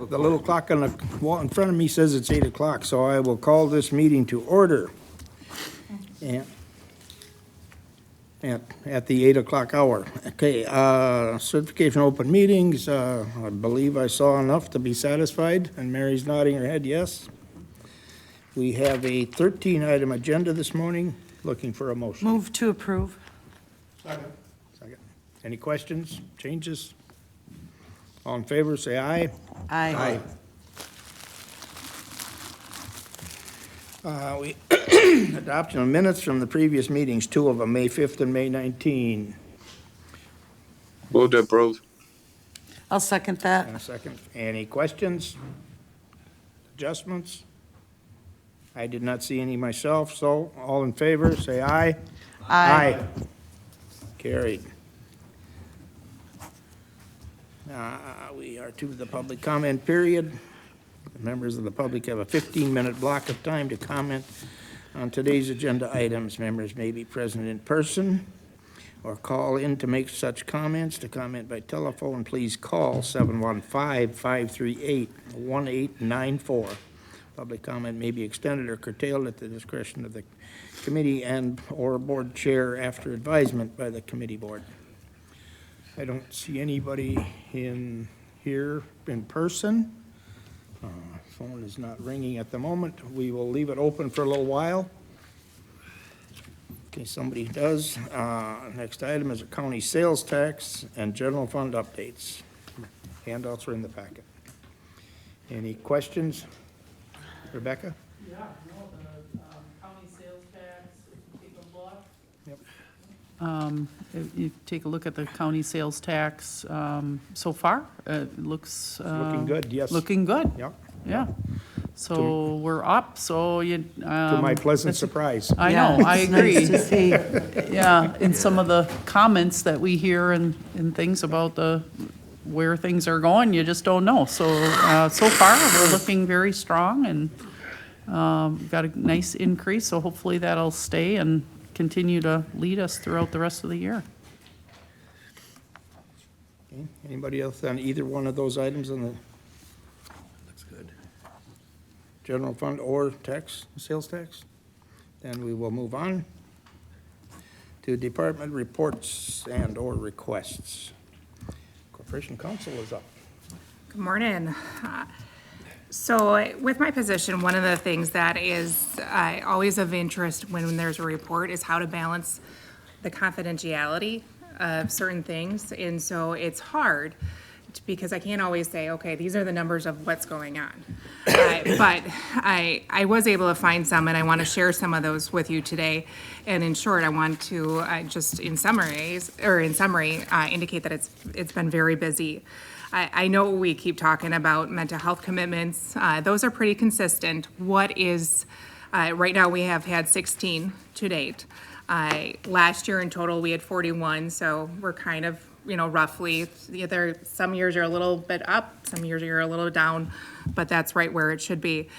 The little clock on the wall in front of me says it's 8 o'clock, so I will call this meeting to order. And at the 8 o'clock hour. Okay, certification of open meetings, I believe I saw enough to be satisfied, and Mary's nodding her head yes. We have a 13-item agenda this morning, looking for a motion. Move to approve. Second. Any questions, changes? All in favor, say aye. Aye. We adoption of minutes from the previous meetings, two of them, May 5th and May 19. Move to approve. I'll second that. And a second. Any questions? Adjustments? I did not see any myself, so all in favor, say aye. Aye. Carried. We are to the public comment period. The members of the public have a 15-minute block of time to comment on today's agenda items. Members may be present in person or call in to make such comments. To comment by telephone, please call 715-538-1894. Public comment may be extended or curtailed at the discretion of the committee and/or board chair after advisement by the committee board. I don't see anybody in here in person. Phone is not ringing at the moment. We will leave it open for a little while. Okay, somebody does. Next item is a county sales tax and general fund updates. Handouts are in the packet. Any questions? Rebecca? Yeah, no, the county sales tax, if you take a look. If you take a look at the county sales tax so far, it looks. Looking good, yes. Looking good, Yep. yeah. So we're up, so you. To my pleasant surprise. I know, I it's agree. nice to see. Yeah, in some of the comments that we hear and things about where things are going, you just don't know. So, so far, we're looking very strong and got a nice increase, so hopefully that'll stay and continue to lead us throughout the rest of the year. Okay, anybody else on either one of those items on the? Looks good. General fund or tax, sales tax? Then we will move on to department reports and/or requests. Corporation Counsel is up. Good morning. So with my position, one of the things that is always of interest when there's a report is how to balance the confidentiality of certain things. And so it's hard because I can't always say, okay, these are the numbers of what's going on. But I was able to find some, and I want to share some of those with you today. And in short, I want to just in summary, indicate that it's been very busy. I know we keep talking about mental health commitments. Those are pretty consistent. What is, right now we have had 16 to date. Last year in total, we had 41, so we're kind of, roughly, some years are a little bit up, some years are a little down, but that's right where it should be.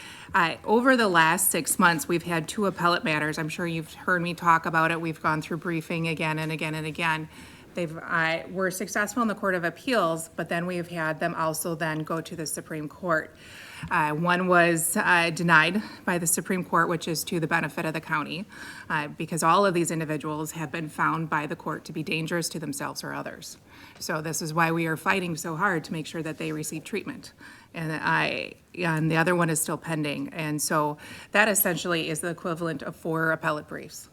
Over the last 6 months, we've had 2 appellate matters. I'm sure you've heard me talk about it. We've gone through briefing again and again and again. Were successful in the Court of Appeals, but then we've had them also then go to the Supreme Court. One was denied by the Supreme Court, which is to the benefit of the county, because all of these individuals have been found by the court to be dangerous to themselves or others. So this is why we are fighting so hard to make sure that they receive treatment. And the other one is still pending. And so that essentially is the equivalent of 4 appellate briefs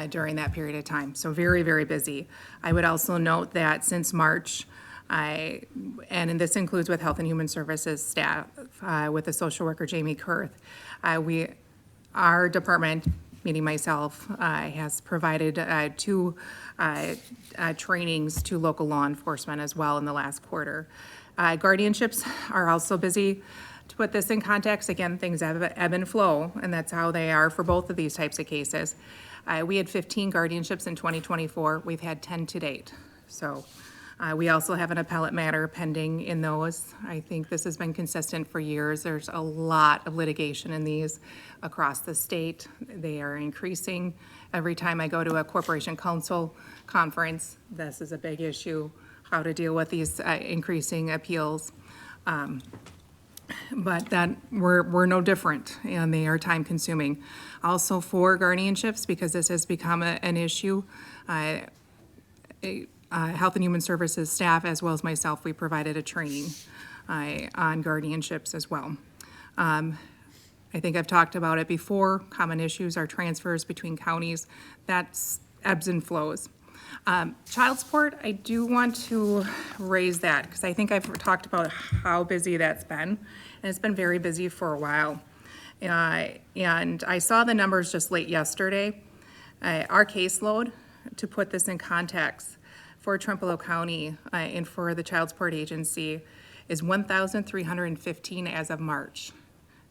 during that period of time. So very, very busy. I would also note that since March, and this includes with Health and Human Services staff, with the social worker Jamie Kurth, our department, meaning myself, has provided 2 trainings to local law enforcement as well in the last quarter. Guardianships are also busy. To put this in context, again, things ebb and flow, and that's how they are for both of these types of cases. We had 15 guardianships in 2024. We've had 10 to date. So we also have an appellate matter pending in those. I think this has been consistent for years. There's a lot of litigation in these across the state. They are increasing. Every time I go to a Corporation Counsel conference, this is a big issue, how to deal with these increasing appeals. but that we're no different, and they are time consuming. Also for guardianships, because this has become an issue, Health and Human Services staff, as well as myself, we provided a training on guardianships as well. I think I've talked about it before. Common issues are transfers between counties. That's ebbs and flows. Child support, I do want to raise that because I think I've talked about how busy that's been, and it's been very busy for a while. And I saw the numbers just late yesterday. Our caseload, to put this in context, for Trempealeau County and for the Child Support Agency is 1,315 as of March.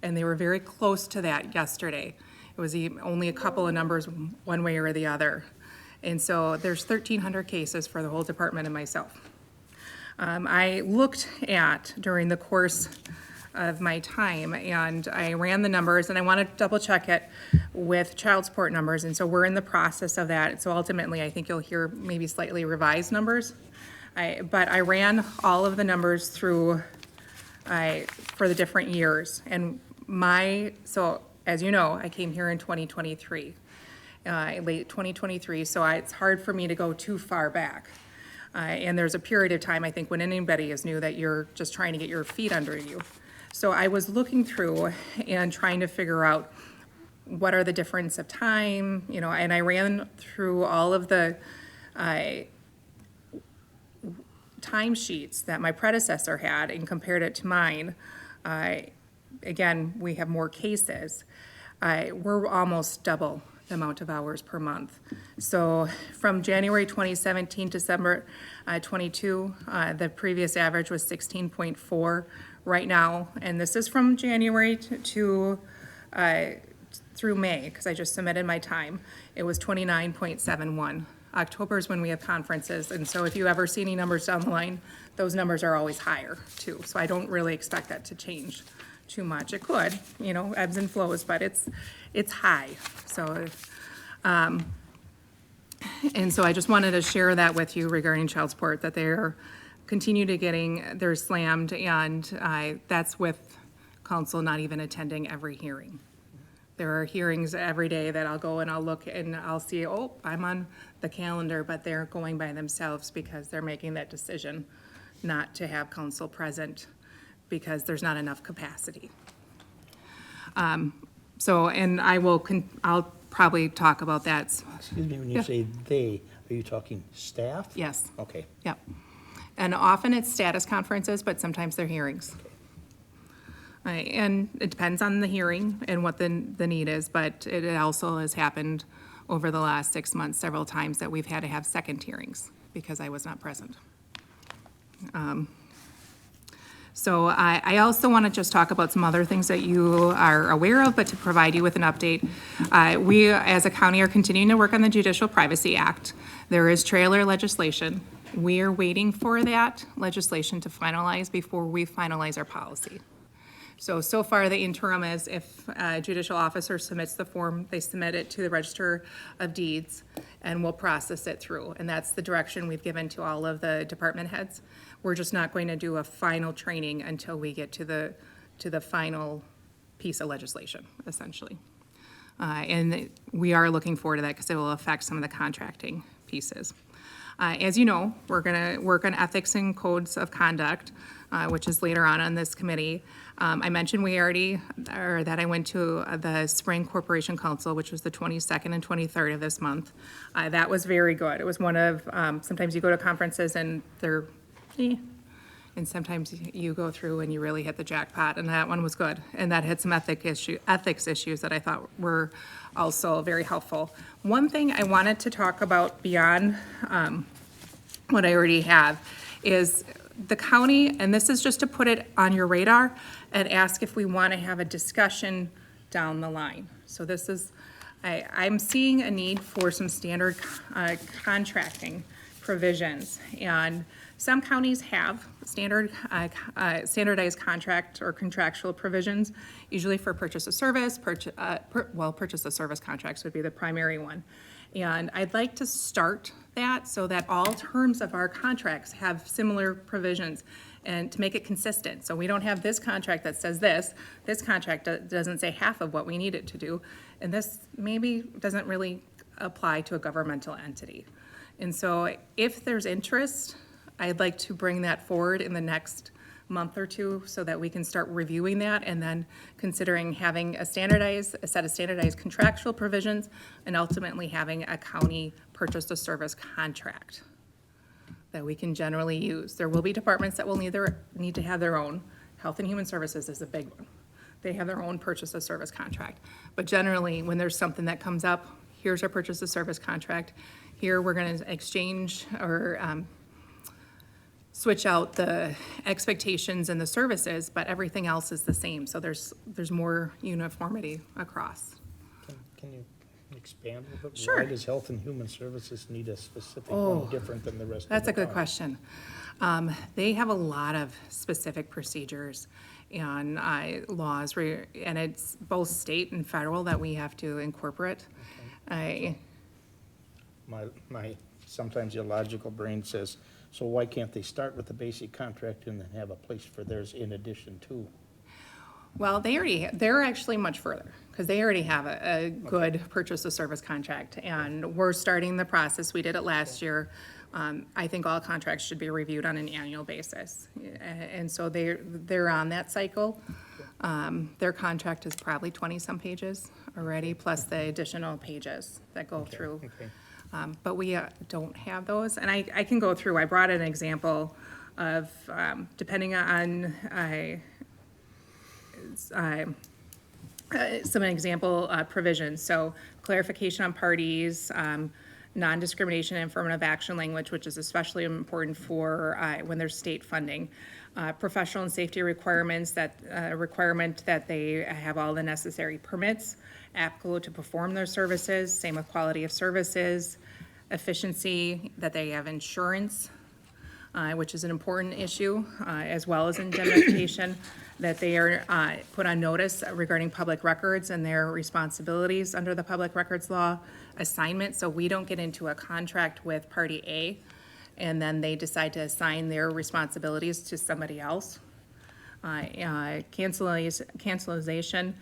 And they were very close to that yesterday. It was only a couple of numbers one way or the other. And so there's 1,300 cases for the whole department and myself. I looked at during the course of my time and I ran the numbers and I want to double check it with child support numbers. And so we're in the process of that. So ultimately, I think you'll hear maybe slightly revised numbers. But I ran all of the numbers through for the different years. And so as you know, I came here in 2023, late 2023. So it's hard for me to go too far back. And there's a period of time, I think, when anybody is new that you're just trying to get your feet under you. So I was looking through and trying to figure out what are the difference of time, and I ran through all of the timesheets that my predecessor had and compared it to mine. Again, we have more cases. We're almost double the amount of hours per month. So from January 2017 to December 22, the previous average was 16.4 right now. And this is from January to through May, because I just submitted my time. It was 29.71. October is when we have conferences. And so if you ever see any numbers down the line, those numbers are always higher too. So I don't really expect that to change too much. It could, ebbs and flows, but it's high. So, and so I just wanted to share that with you regarding child support, that they're they're slammed, and that's with council not even attending every hearing. There are hearings every day that I'll go and I'll look and I'll see, oh, I'm on the calendar, but they're going by themselves because they're making that decision not to have council present because there's not enough capacity. So, and I'll probably talk about that. Excuse me, when you Yeah. say they, are you talking staff? Yes, Okay. yep. And often it's status conferences, but sometimes they're hearings. And it depends on the hearing and what the need is, but it also has happened over the last 6 months several times that we've had to have second hearings because I was not present. So I also want to just talk about some other things that you are aware of, but to provide you with an update. We, as a county, are continuing to work on the Judicial Privacy Act. There is trailer legislation. We are waiting for that legislation to finalize before we finalize our policy. So far, the interim is if a judicial officer submits the form, they submit it to the Register of Deeds, and we'll process it through. And that's the direction we've given to all of the department heads. We're just not going to do a final training until we get to the final piece of legislation, essentially. And we are looking forward to that because it will affect some of the contracting pieces. As you know, we're going to work on ethics and codes of conduct, which is later on this committee. I mentioned that I went to the Spring Corporation Council, which was the 22nd and 23rd of this month. That was very good. It was one of, sometimes you go to conferences and they're, and sometimes you go through and you really hit the jackpot, and that one was good. And that had some ethics issues that I thought were also very helpful. One thing I wanted to talk about beyond what I already have is the county, and this is just to put it on your radar and ask if we want to have a discussion down the line. So this is, I'm seeing a need for some standard contracting provisions, and some counties have standardized contract or contractual provisions, usually for purchase of service, purchase of service contracts would be the primary one. And I'd like to start that so that all terms of our contracts have similar provisions. and to make it consistent. So we don't have this contract that says this contract doesn't say half of what we need it to do, and this maybe doesn't really apply to a governmental entity. And so if there's interest, I'd like to bring that forward in the next month or two so that we can start reviewing that and then considering having a set of standardized contractual provisions and ultimately having a county purchase of service contract that we can generally use. There will be departments that will need to have their own. Health and Human Services is a big one. They have their own purchase of service contract. But generally, when there's something that comes up, here's our purchase of service contract. Here, we're gonna exchange or switch out the expectations and the services, but everything else is the same. So there's more uniformity across. Can you expand a little bit? Sure. Why does Health and Human Services need a specific one different than the rest of the That's a good county? question. They have a lot of specific procedures and laws, and it's both state and federal that we have to incorporate. My sometimes illogical brain says, so why can't they start with the basic contract and then have a place for theirs in addition to? Well, they're actually much further, because they already have a good purchase of service contract, and we're starting the process. We did it last year. I think all contracts should be reviewed on an annual basis, and so they're on that cycle. Their contract is probably 20-some pages already, plus the additional pages that go through. Okay. But we don't have those, and I can go through. I brought an example of, depending on some example provisions. So clarification on parties, non-discrimination and affirmative action language, which is especially important for when there's state funding. Professional and safety requirements, that requirement that they have all the necessary permits applicable to perform their services, same with quality of services, efficiency, that they have insurance, which is an important issue, as well as indemnification, that they are put on notice regarding public records and their responsibilities under the public records law, assignment, so we don't get into a contract with party A and then they decide to assign their responsibilities to somebody else. Cancellation,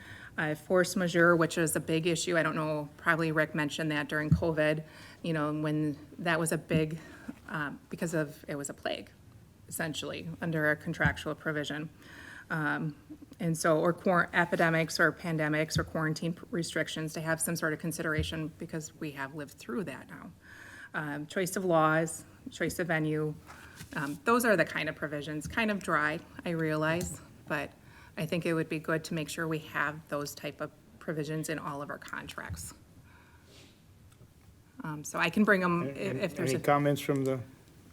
force majeure, which is a big issue. I don't know, probably Rick mentioned that during COVID, you know, when that was a big, because it was a plague, essentially, under a contractual provision. And so, or epidemics or pandemics or quarantine restrictions, to have some sort of consideration because we have lived through that now. Choice of laws, choice of venue, those are the kind of provisions, kind of dry, I realize, but I think it would be good to make sure we have those type of provisions in all of our contracts. So I can bring them if there's Any a, comments from the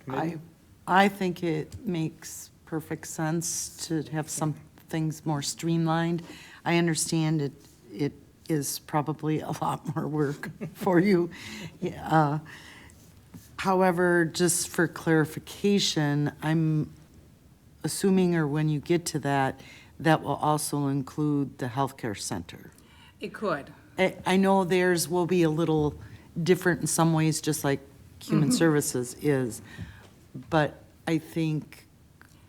committee? I think it makes perfect sense to have some things more streamlined. I understand it is probably a lot more work for you. However, just for clarification, I'm assuming, or when you get to that, that will also include the healthcare center. it could. I know theirs will be a little different in some ways, just like Human Services is. But I think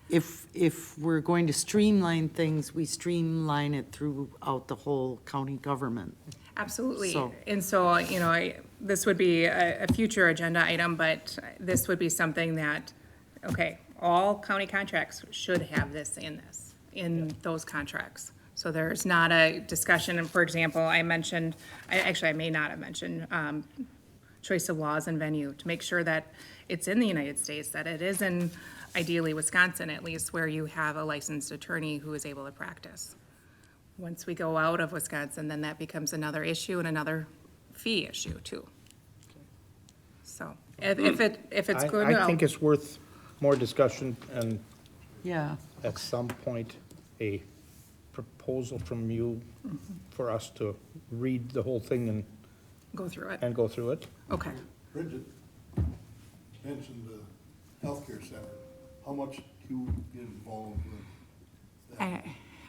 if we're going to streamline things, we streamline it throughout the whole county government. Absolutely. So- And so, you know, this would be a future agenda item, but this would be something that, okay, all county contracts should have this in those contracts. So there's not a discussion, and for example, I may not have mentioned, choice of laws and venue, to make sure that it's in the United States, that it is in ideally Wisconsin at least, where you have a licensed attorney who is able to practice. Once we go out of Wisconsin, then that becomes another issue and another fee issue too. So if it's good, I think it's worth more discussion and Yeah. at some point, a proposal from you for us to read the whole thing go through it. and go through it. Okay. Bridget mentioned the healthcare center. How much do you get involved with that?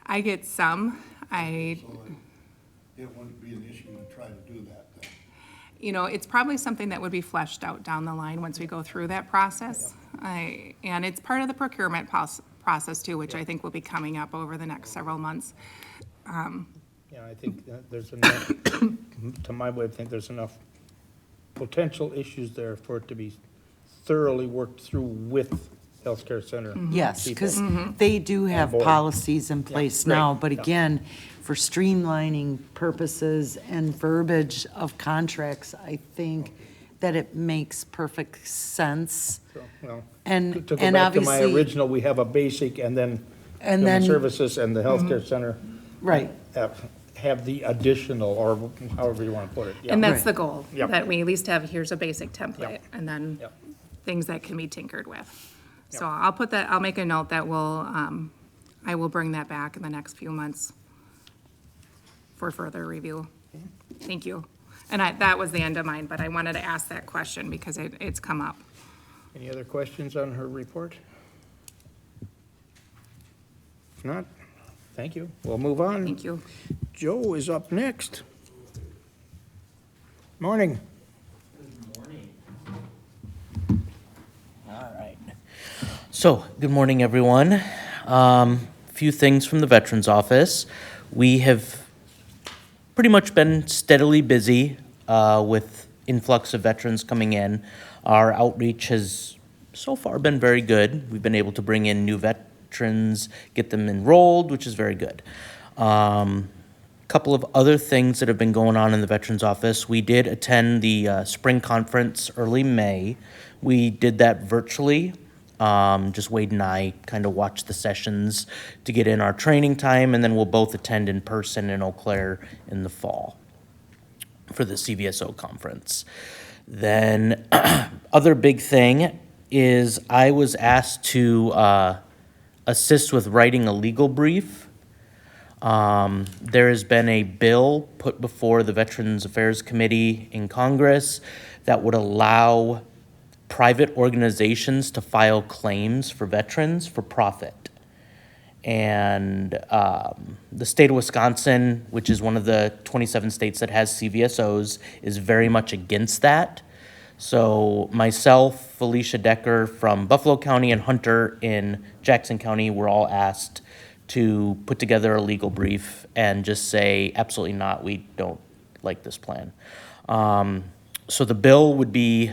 I get some. So it wouldn't be an issue to try to do that then? You know, it's probably something that would be fleshed out down the line once we go through that process. And it's part of the procurement process too, which I think will be coming up over the next several months. Yeah, I think that there's enough, to my way of thinking, there's enough potential issues there for it to be thoroughly worked through with healthcare center. Yes, people. because they do have board. policies in place right, now, but yeah. again, for streamlining purposes and verbiage of contracts, I think that it makes perfect sense. So, well, And, to go and back to my obviously, original, we have a basic and then and human then, services and the healthcare center right, have the additional, or however you want to put it. Yeah. And that's Right. the goal, Yep. that we at least have, here's a basic template, Yep. and then Yep. things that can be tinkered with. So Yep. I'll put that, I'll make a note that I will bring that back in the next few months for further review. Thank you. And that was the end of mine, but I wanted to ask that question because it's come up. Any other questions on her report? If not, thank you. We'll move on. Thank you. Joe is up next. Morning. All right. So, good morning, everyone. Few things from the Veterans Office. We have pretty much been steadily busy with influx of veterans coming in. Our outreach has so far been very good. We've been able to bring in new veterans, get them enrolled, which is very good. Couple of other things that have been going on in the Veterans Office. We did attend the spring conference early May. We did that virtually. Just Wade and I kind of watched the sessions to get in our training time, and then we'll both attend in person in Eau Claire in the fall for the CVSO conference. Then, other big thing is I was asked to assist with writing a legal brief. There has been a bill put before the Veterans Affairs Committee in Congress that would allow private organizations to file claims for veterans for profit. And the state of Wisconsin, which is one of the 27 states that has CVSOs, is very much against that. So myself, Felicia Decker from Buffalo County, and Hunter in Jackson County were all asked to put together a legal brief and just say, absolutely not, we don't like this plan. So the bill would be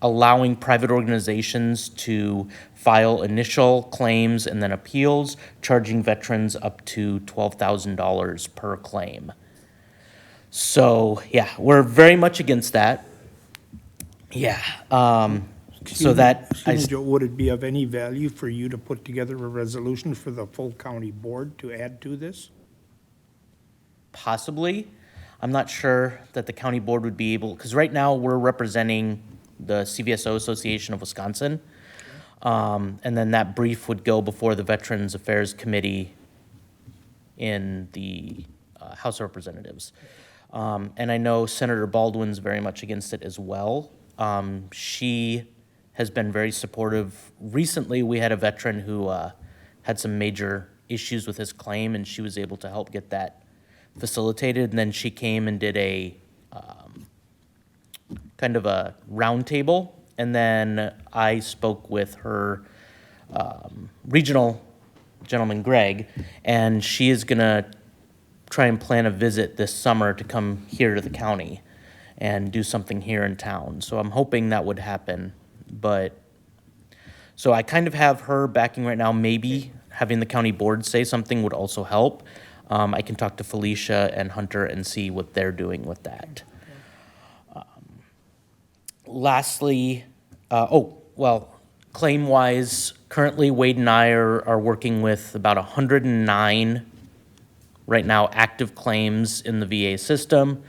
allowing private organizations to file initial claims and then appeals, charging veterans up to $12,000 per claim. So, yeah, we're very much against that. Yeah, so that, Excuse me, Joe, would it be of any value for you to put together a resolution for the full county board to add to this? possibly, I'm not sure that the county board would be able, because right now we're representing the CVSO Association of Wisconsin. And then that brief would go before the Veterans Affairs Committee in the House of Representatives. And I know Senator Baldwin's very much against it as well. She has been very supportive. Recently, we had a veteran who had some major issues with his claim, and she was able to help get that facilitated. And then she came and did a kind of a roundtable. And then I spoke with her regional gentleman, Greg, and she is gonna try and plan a visit this summer to come here to the county and do something here in town. So I'm hoping that would happen. But, so I kind of have her backing right now. Maybe having the county board say something would also help. I can talk to Felicia and Hunter and see what they're doing with that. Lastly, claim-wise, currently Wade and I are working with about 109 right now active claims in the VA system.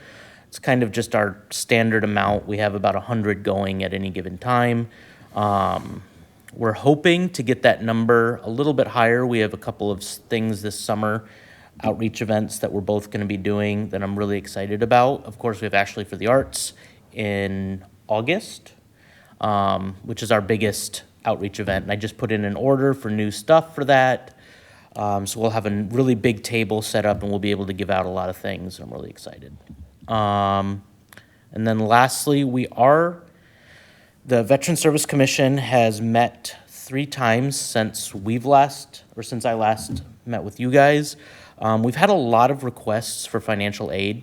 It's kind of just our standard amount. We have about 100 going at any given time. We're hoping to get that number a little bit higher. We have a couple of things this summer, outreach events that we're both going to be doing that I'm really excited about. Of course, we have Ashley for the Arts in August, which is our biggest outreach event. And I just put in an order for new stuff for that. So we'll have a really big table set up and we'll be able to give out a lot of things. I'm really excited. And then lastly, the Veteran Service Commission has met 3 times since since I last met with you guys. We've had a lot of requests for financial aid,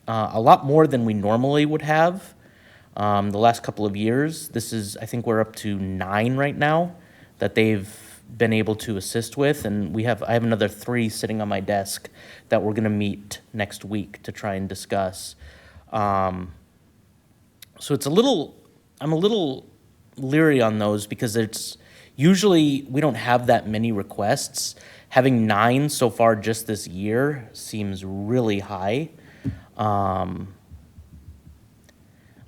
a lot more than we normally would have the last couple of years. I think we're up to 9 right now that they've been able to assist with, and I have another 3 sitting on my desk that we're gonna meet next week to try and discuss. So I'm a little leery on those because usually we don't have that many requests. Having 9 so far just this year seems really high.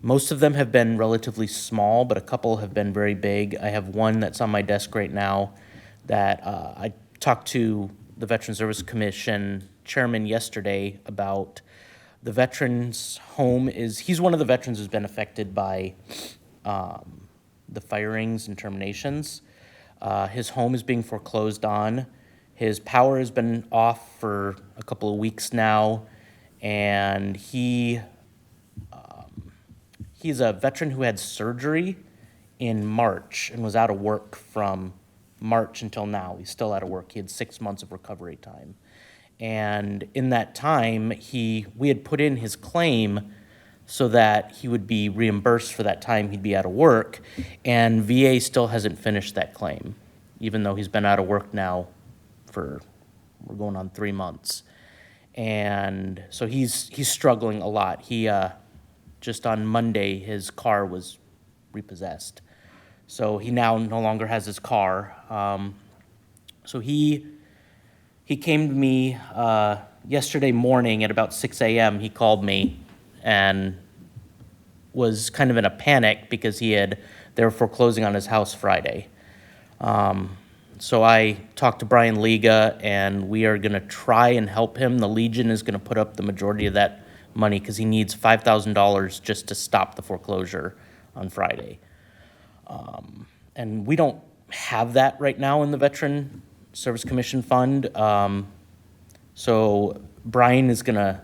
Most of them have been relatively small, but a couple have been very big. I have one that's on my desk right now that I talked to the Veteran Service Commission chairman yesterday about. The veteran's home he's one of the veterans who's been affected by the firings and terminations. His home is being foreclosed on. His power has been off for a couple of weeks now, and he's a veteran who had surgery in March and was out of work from March until now. He's still out of work. He had 6 months of recovery time. And in that time, we had put in his claim so that he would be reimbursed for that time he'd be out of work, and VA still hasn't finished that claim, even though he's been out of work now we're going on 3 months. And so he's struggling a lot. Just on Monday, his car was repossessed. So he now no longer has his car. So he came to me yesterday morning at about 6 a.m. He called me and was kind of in a panic because they were foreclosing on his house Friday. So I talked to Brian Liga, and we are going to try and help him. The Legion is going to put up the majority of that money because he needs $5,000 just to stop the foreclosure on Friday. And we don't have that right now in the Veteran Service Commission Fund. So Brian is going to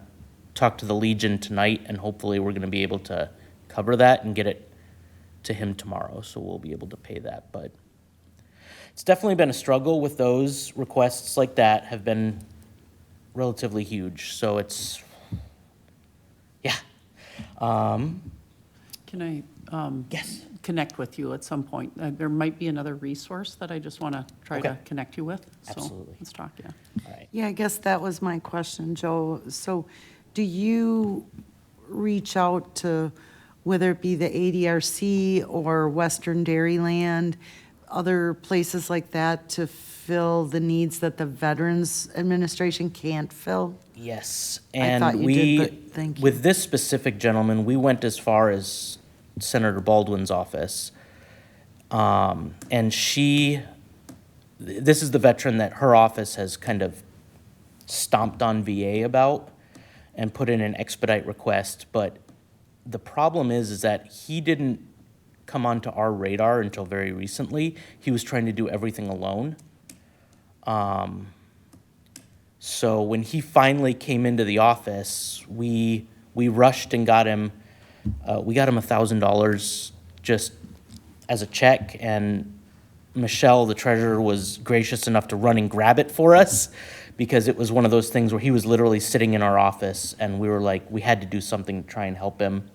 talk to the Legion tonight, and hopefully we're going to be able to cover that and get it to him tomorrow, so we'll be able to pay that. But it's definitely been a struggle with those requests like that have been relatively huge. So yeah. Can I Yes. connect with you at some point? There might be another resource that I just want to try to Okay. connect you with. So Absolutely. let's talk, yeah. All right. Yeah, I guess that was my question, Joe. So do you reach out to, whether it be the ADRC or Western Dairyland, other places like that, to fill the needs that the Veterans Administration can't fill? Yes, I and thought you did, but thank you. with this specific gentleman, we went as far as Senator Baldwin's office. And this is the veteran that her office has kind of stomped on VA about and put in an expedite request. But the problem is that he didn't come onto our radar until very recently. He was trying to do everything alone. So when he finally came into the office, we rushed and got him $1,000 just as a check, and Michelle, the treasurer, was gracious enough to run and grab it for us because it was one of those things where he was literally sitting in our office, and we were like, we had to do something to try and help him.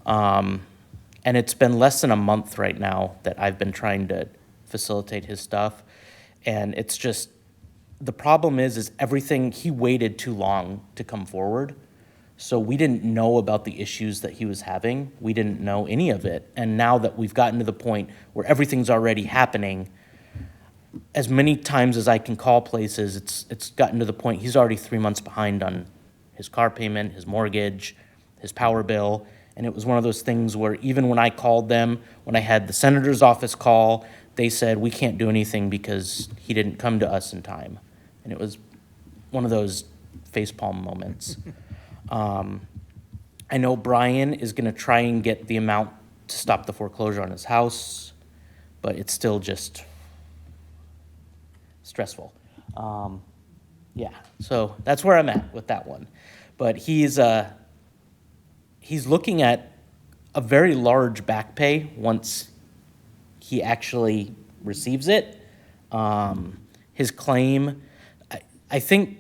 And it's been less than a month right now that I've been trying to facilitate his stuff, and it's just, the problem is everything, he waited too long to come forward. So we didn't know about the issues that he was having. We didn't know any of it. And now that we've gotten to the point where everything's already happening, as many times as I can call places, it's gotten to the point he's already 3 months behind on his car payment, his mortgage, his power bill. And it was one of those things where even when I called them, when I had the senator's office call, they said, we can't do anything because he didn't come to us in time. And it was one of those facepalm moments. I know Brian is going to try and get the amount to stop the foreclosure on his house, but it's still just stressful. Yeah, so that's where I'm at with that one. But he's looking at a very large back pay once he actually receives it. His claim, I think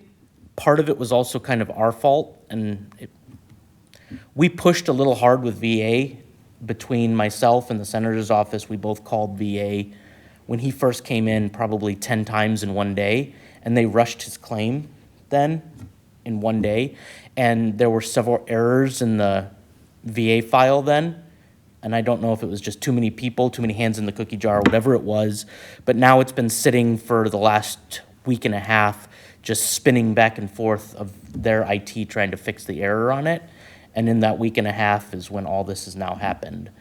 part of it was also kind of our fault, and we pushed a little hard with VA. Between myself and the senator's office, we both called VA when he first came in probably 10 times in one day, and they rushed his claim then in one day. And there were several errors in the VA file then. And I don't know if it was just too many people, too many hands in the cookie jar, whatever it was. But now it's been sitting for the last week and a half, just spinning back and forth of their IT trying to fix the error on it. And in that week and a half is when all this has now happened.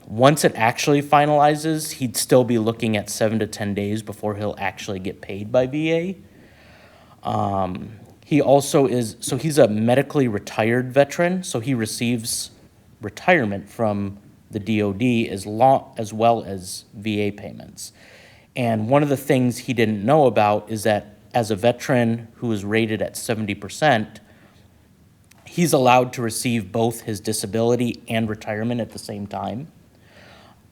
Once it actually finalizes, he'd still be looking at 7 to 10 days before he'll actually get paid by VA. He also is, so he's a medically retired veteran, so he receives retirement from the DOD as well as VA payments. And one of the things he didn't know about is that as a veteran who is rated at 70%, he's allowed to receive both his disability and retirement at the same time.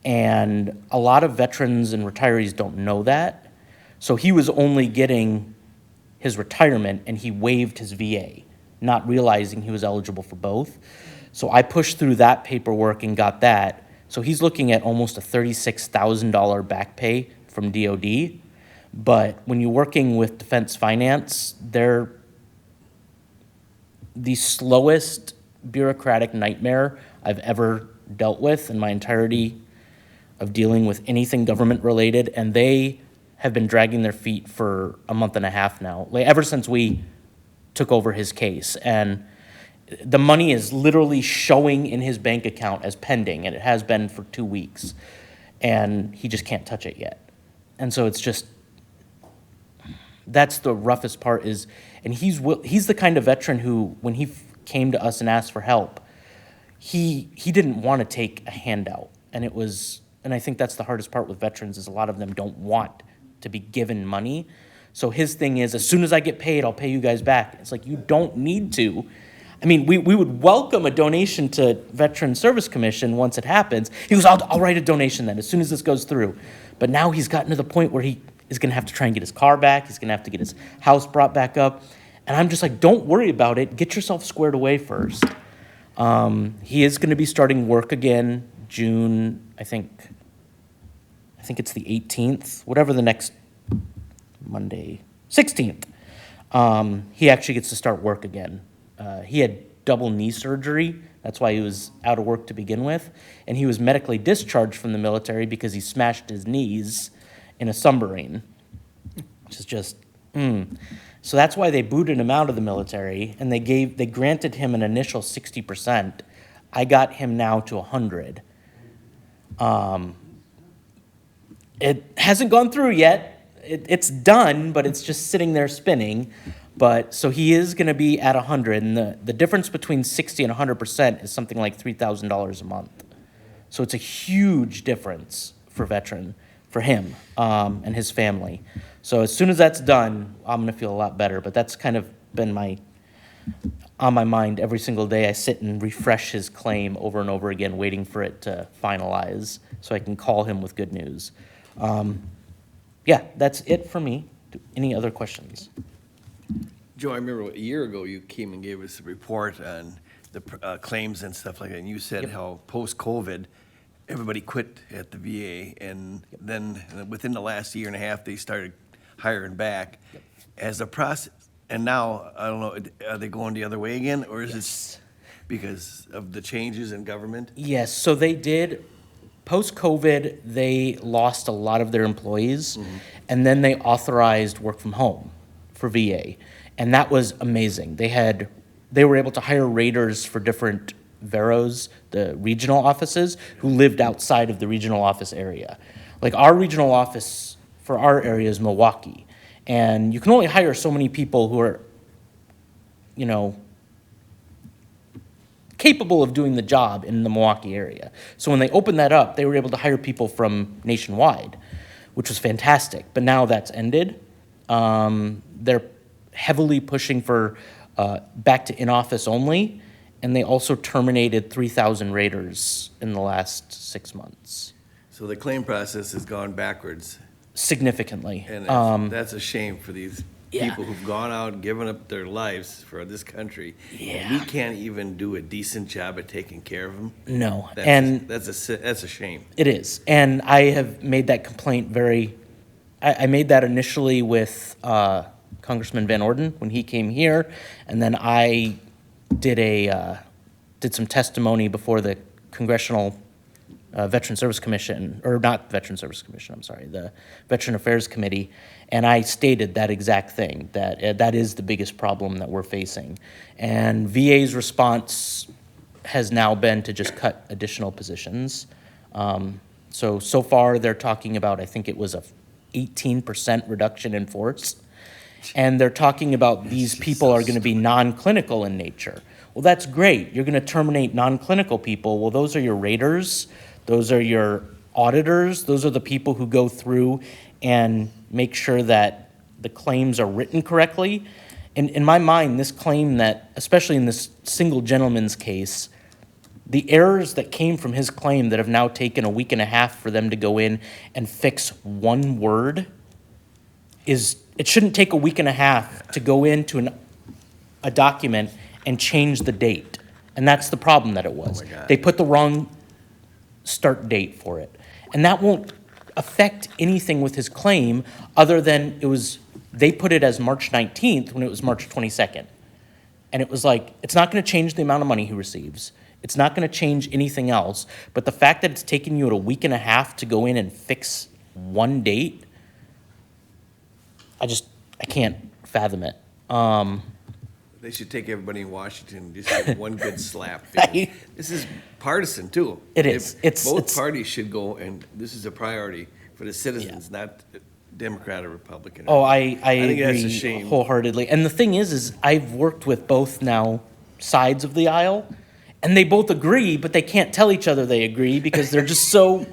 And a lot of veterans and retirees don't know that. So he was only getting his retirement and he waived his VA, not realizing he was eligible for both. So I pushed through that paperwork and got that. So he's looking at almost a $36,000 back pay from DOD. But when you're working with Defense Finance, they're the slowest bureaucratic nightmare I've ever dealt with in my entirety of dealing with anything government related, and they have been dragging their feet for a month and a half now, like ever since we took over his case. And the money is literally showing in his bank account as pending, and it has been for 2 weeks, and he just can't touch it yet. And so it's just, that's the roughest part is, and he's the kind of veteran who, when he came to us and asked for help, he didn't want to take a handout. And it was, and I think that's the hardest part with veterans is a lot of them don't want to be given money. So his thing is, as soon as I get paid, I'll pay you guys back. It's like, you don't need to. I mean, we would welcome a donation to Veteran Service Commission once it happens. He goes, I'll write a donation then as soon as this goes through. But now he's gotten to the point where he is going to have to try and get his car back. He's going to have to get his house brought back up. And I'm just like, don't worry about it. Get yourself squared away first. He is going to be starting work again June, I think it's the 18th, whatever the next Monday, 16th. He actually gets to start work again. He had double knee surgery. That's why he was out of work to begin with. And he was medically discharged from the military because he smashed his knees in a submarine, which is just, So that's why they booted him out of the military, and they granted him an initial 60%. I got him now to 100. It hasn't gone through yet. It's done, but it's just sitting there spinning. But so he is going to be at 100, and the difference between 60 and 100% is something like $3,000 a month. So it's a huge difference for him and his family. So as soon as that's done, I'm going to feel a lot better. But that's kind of been on my mind every single day. I sit and refresh his claim over and over again, waiting for it to finalize so I can call him with good news. Yeah, that's it for me. Any other questions? Joe, I remember a year ago you came and gave us a report on the claims and stuff like that, and you said how post-COVID, everybody quit at the VA, and then within the last year and a half, they started hiring back. As a process, and now, I don't know, are they going the other way again, or is it because of the changes in government? Yes, so they did. Post-COVID, they lost a lot of their employees, and then they authorized work from home for VA. And that was amazing. They were able to hire raters for different VEROs, the regional offices, who lived outside of the regional office area. Like our regional office for our area is Milwaukee. And you can only hire so many people who are, capable of doing the job in the Milwaukee area. So when they opened that up, they were able to hire people from nationwide, which was fantastic. But now that's ended. They're heavily pushing for back to in-office only, and they also terminated 3,000 raters in the last 6 months. So the claim process has gone backwards, significantly. and that's a shame for these Yeah. people who've gone out and given up their lives for this country. And Yeah. we can't even do a decent job at taking care of them. No, and That's a shame. it is. And I have made that complaint I made that initially with Congressman Van Orden when he came here, and then I did some testimony before the Congressional Veteran Service Commission, or not Veteran Service Commission, I'm sorry, the Veteran Affairs Committee, and I stated that exact thing, that that is the biggest problem that we're facing. And VA's response has now been to just cut additional positions. So far, they're talking about, I think it was a 18% reduction in force. And they're talking about these people are going to be non-clinical in nature. Well, that's great. You're going to terminate non-clinical people. Well, those are your raters. Those are your auditors. Those are the people who go through and make sure that the claims are written correctly. In my mind, this claim that, especially in this single gentleman's case, the errors that came from his claim that have now taken a week and a half for them to go in and fix one word it shouldn't take a week and a half to go into a document and change the date. And that's the problem that it was. Oh my God. They put the wrong start date for it. And that won't affect anything with his claim other than they put it as March 19th when it was March 22nd. And it was like, it's not going to change the amount of money he receives. It's not going to change anything else. But the fact that it's taken you a week and a half to go in and fix one date, I can't fathom it. They should take everybody in Washington and just give one good slap. Because this is partisan, too. It is. Both parties should go, and this is a priority for the citizens, not Democrat or Republican. Oh, I think that's a agree shame. wholeheartedly. And the thing is I've worked with both now sides of the aisle, and they both agree, but they can't tell each other they agree because they're just so...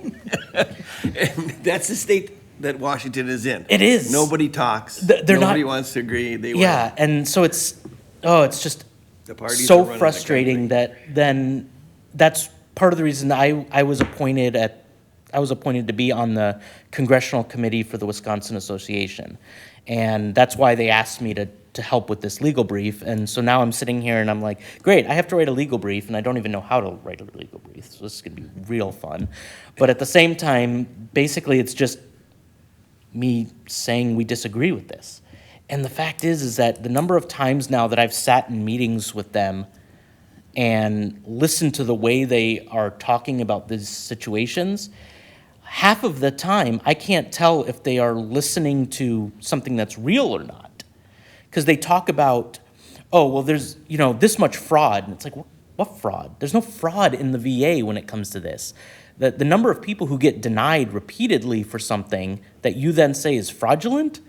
And that's the state that Washington is in. It is. Nobody talks. They're not- Nobody wants to agree. They Yeah, and so it's just The parties are so running the frustrating that then that's part of the reason I was appointed to be on the Congressional Committee for the Wisconsin Association. And that's why they asked me to help with this legal brief. And so now I'm sitting here and I'm like, great, I have to write a legal brief and I don't even know how to write a legal brief. So this is going to be real fun. But at the same time, basically it's just me saying we disagree with this. And the fact is that the number of times now that I've sat in meetings with them and listened to the way they are talking about these situations, half of the time I can't tell if they are listening to something that's real or not. Because they talk about, oh, well, there's, this much fraud. And it's like, what fraud? There's no fraud in the VA when it comes to this. The number of people who get denied repeatedly for something that you then say is fraudulent,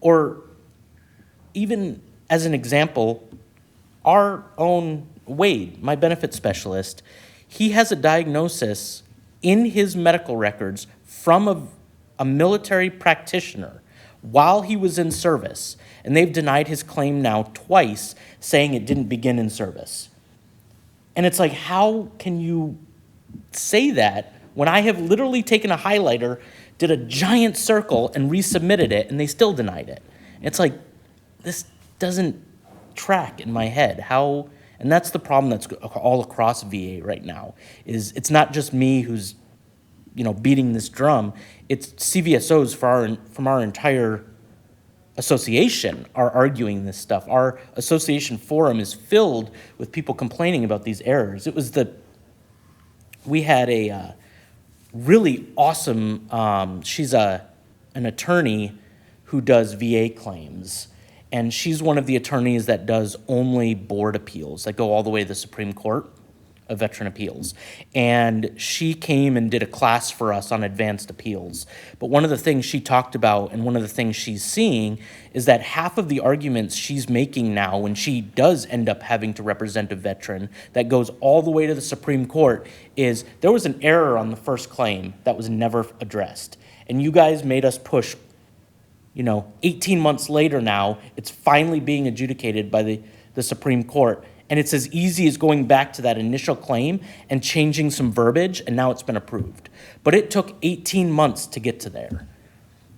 or even as an example, our own Wade, my benefit specialist, he has a diagnosis in his medical records from a military practitioner while he was in service, and they've denied his claim now twice, saying it didn't begin in service. And it's like, how can you say that when I have literally taken a highlighter, did a giant circle, and resubmitted it, and they still denied it? It's like, this doesn't track in my head. How? And that's the problem that's all across VA right now, is it's not just me who's, beating this drum. It's CVSOs from our entire association are arguing this stuff. Our association forum is filled with people complaining about these errors. We had a really awesome, she's an attorney who does VA claims, and she's one of the attorneys that does only board appeals that go all the way to the Supreme Court of Veteran Appeals. And she came and did a class for us on advanced appeals. But one of the things she talked about, and one of the things she's seeing, is that half of the arguments she's making now when she does end up having to represent a veteran that goes all the way to the Supreme Court is there was an error on the first claim that was never addressed. And you guys made us push, 18 months later now, it's finally being adjudicated by the Supreme Court, And it's as easy as going back to that initial claim and changing some verbiage, and now it's been approved. But it took 18 months to get to there.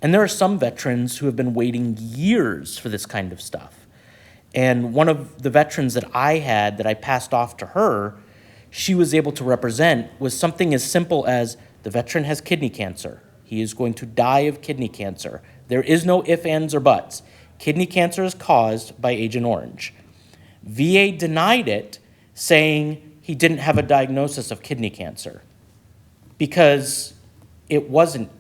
And there are some veterans who have been waiting years for this kind of stuff. And one of the veterans that I had that I passed off to her, she was able to represent was something as simple as the veteran has kidney cancer. He is going to die of kidney cancer. There is no ifs, ands, or buts. Kidney cancer is caused by Agent Orange. VA denied it, saying he didn't have a diagnosis of kidney cancer because it wasn't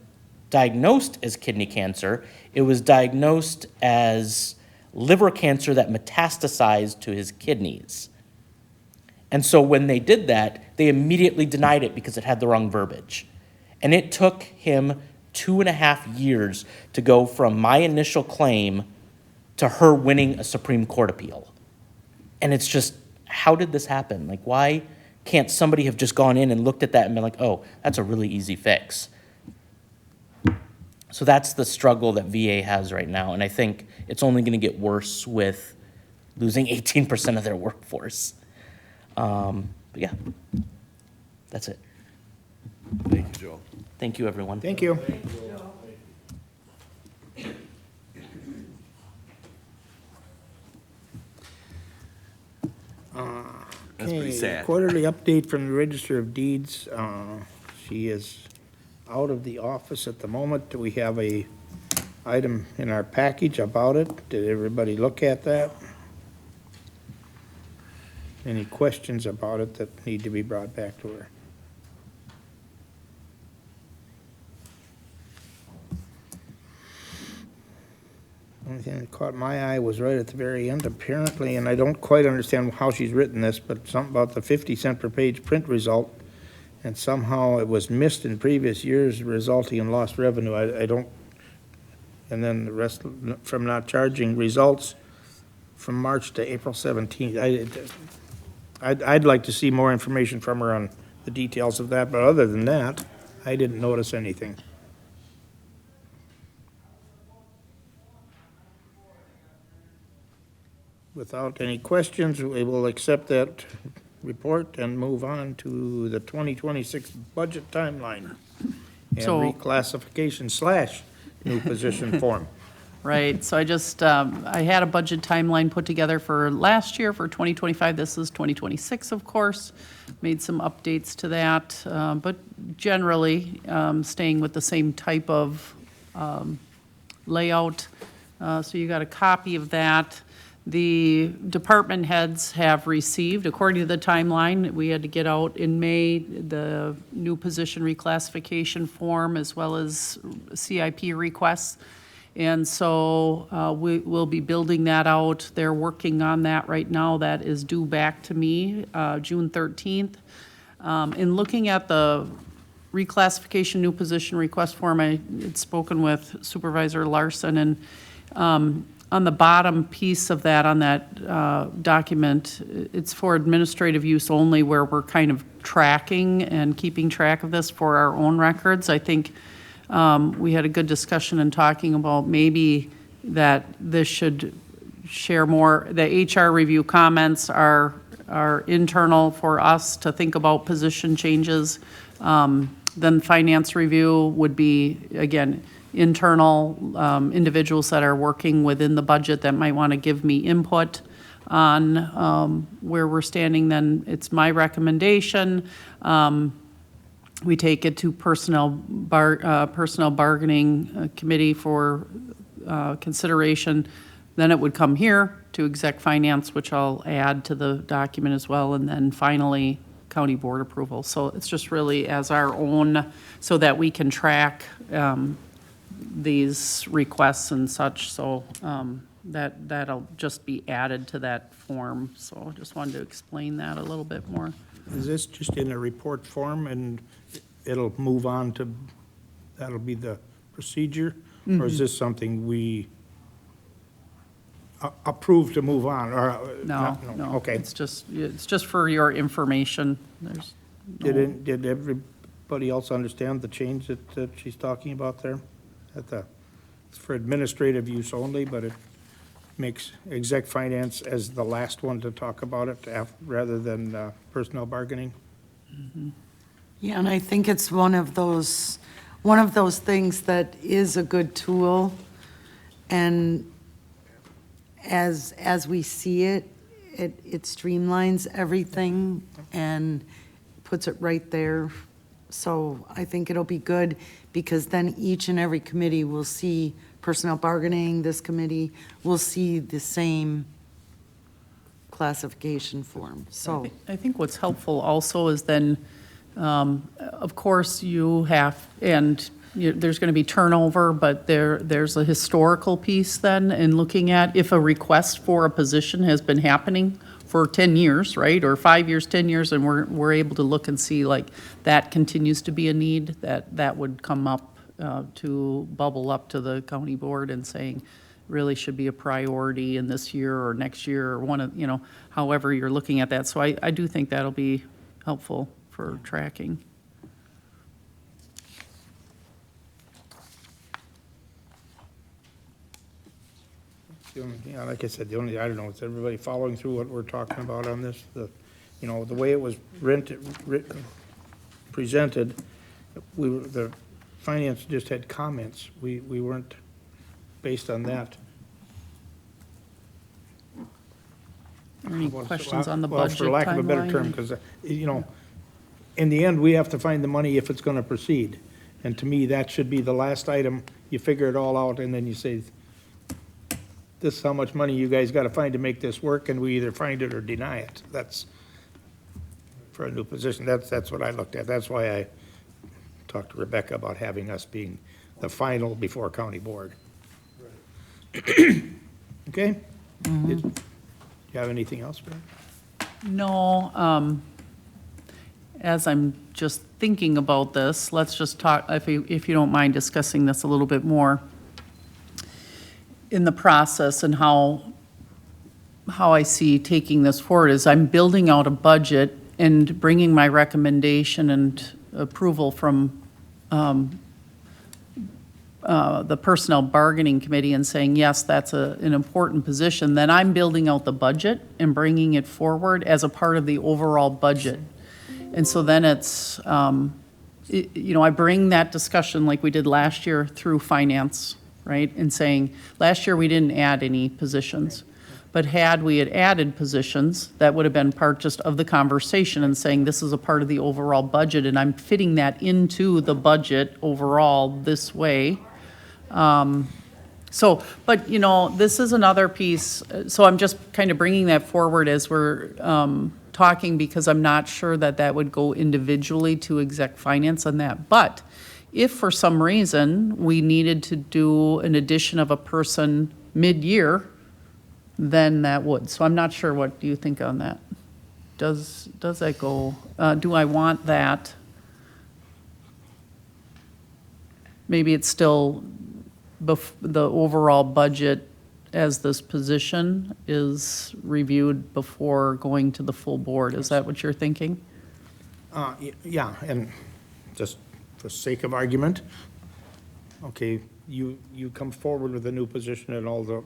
diagnosed as kidney cancer. It was diagnosed as liver cancer that metastasized to his kidneys. And so when they did that, they immediately denied it because it had the wrong verbiage. And it took him 2.5 years to go from my initial claim to her winning a Supreme Court appeal. And it's just, how did this happen? Like, why can't somebody have just gone in and looked at that and been like, oh, that's a really easy fix? So that's the struggle that VA has right now. And I think it's only going to get worse with losing 18% of their workforce. But yeah, that's it. Thank you, Joe. Thank you, everyone. Thank you. That's pretty Okay, sad. Quarterly update from the Register of Deeds. She is out of the office at the moment. We have a item in our package about it. Did everybody look at that? Any questions about it that need to be brought back to her? Only thing that caught my eye was right at the very end, apparently, and I don't quite understand how she's written this, but something about the 50 cent per page print result, and somehow it was missed in previous years, resulting in lost revenue. I don't, and then the rest from not charging results from March to April 17th. I'd like to see more information from her on the details of that, but other than that, I didn't notice anything. Without any questions, we will accept that report and move on to the 2026 budget timeline and So- reclassification / new position form. Right, so I just, I had a budget timeline put together for last year for 2025. This is 2026, of course. Made some updates to that, but generally, staying with the same type of layout. So you got a copy of that. The department heads have received, according to the timeline, we had to get out in May, the new position reclassification form as well as CIP requests. And so we will be building that out. They're working on that right now. That is due back to me June 13th. In looking at the reclassification new position request form, I had spoken with Supervisor Larson, and on the bottom piece of that, on that document, it's for administrative use only, where we're kind of tracking and keeping track of this for our own records. I think we had a good discussion in talking about maybe that this should share more. The HR review comments are internal for us to think about position changes. Then finance review would be, again, internal individuals that are working within the budget that might want to give me input on where we're standing. Then it's my recommendation. We take it to personnel bargaining committee for consideration. Then it would come here to exec finance, which I'll add to the document as well, and then finally county board approval. So it's just really as our own, so that we can track these requests and such. So that'll just be added to that form. So I just wanted to explain that a little bit more. Is this just in a report form and it'll move on to, that'll be the procedure? Or is this something we approve to move on, or? No. Okay. It's just for your information. There's no- Did everybody else understand the change that she's talking about there? It's for administrative use only, but it makes exec finance as the last one to talk about it rather than personnel bargaining. Yeah, and I think it's one of those things that is a good tool. And as we see it, it streamlines everything and puts it right there. So I think it'll be good, because then each and every committee will see personnel bargaining, this committee will see the same classification form, so. I think what's helpful also is then, of course, you have, and there's going to be turnover, but there's a historical piece then in looking at if a request for a position has been happening for 10 years, right, or 5 years, 10 years, and we're able to look and see like that continues to be a need, that would come up to bubble up to the county board and saying, really should be a priority in this year or next year, or one of, however you're looking at that. So I do think that'll be helpful for tracking. Yeah, like I said, I don't know, is everybody following through what we're talking about on this? The way it was presented, the finance just had comments. We weren't based on that. Any questions on the budget timeline? For lack of a better term, because, in the end, we have to find the money if it's gonna proceed. And to me, that should be the last item. You figure it all out, and then you say, this is how much money you guys gotta find to make this work, and we either find it or deny it. That's, for a new position, that's what I looked at. That's why I talked to Rebecca about having us being the final before county board. Okay? Did you have anything else, Brad? No, as I'm just thinking about this, let's just talk, if you don't mind discussing this a little bit more in the process, and how I see taking this forward is I'm building out a budget and bringing my recommendation and approval from the Personnel Bargaining Committee and saying, yes, that's an important position. Then I'm building out the budget and bringing it forward as a part of the overall budget. And so then it's, I bring that discussion like we did last year through finance, right? And saying, last year we didn't add any positions. But had we had added positions, that would have been part just of the conversation and saying, this is a part of the overall budget, and I'm fitting that into the budget overall this way. This is another piece, so I'm just kind of bringing that forward as we're talking, because I'm not sure that would go individually to exec finance on that. But if for some reason we needed to do an addition of a person mid-year, then that would. So I'm not sure, what do you think on that? Does that go, do I want that? Maybe it's still the overall budget as this position is reviewed before going to the full board. Is that what you're thinking? Yeah, and just for sake of argument, okay, you come forward with a new position and all the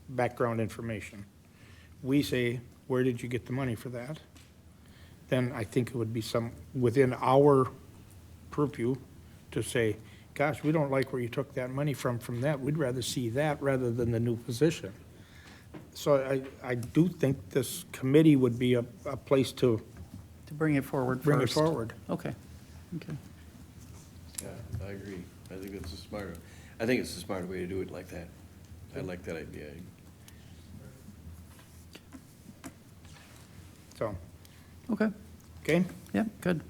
background information. We say, where did you get the money for that? Then I think it would be within our purview to say, gosh, we don't like where you took that money from that. We'd rather see that rather than the new position. So I do think this committee would be a place to bring it forward first. bring it forward. Okay. Yeah, I agree. I think it's a smart way to do it like that. I like that idea. So, Okay. okay? Yep, good.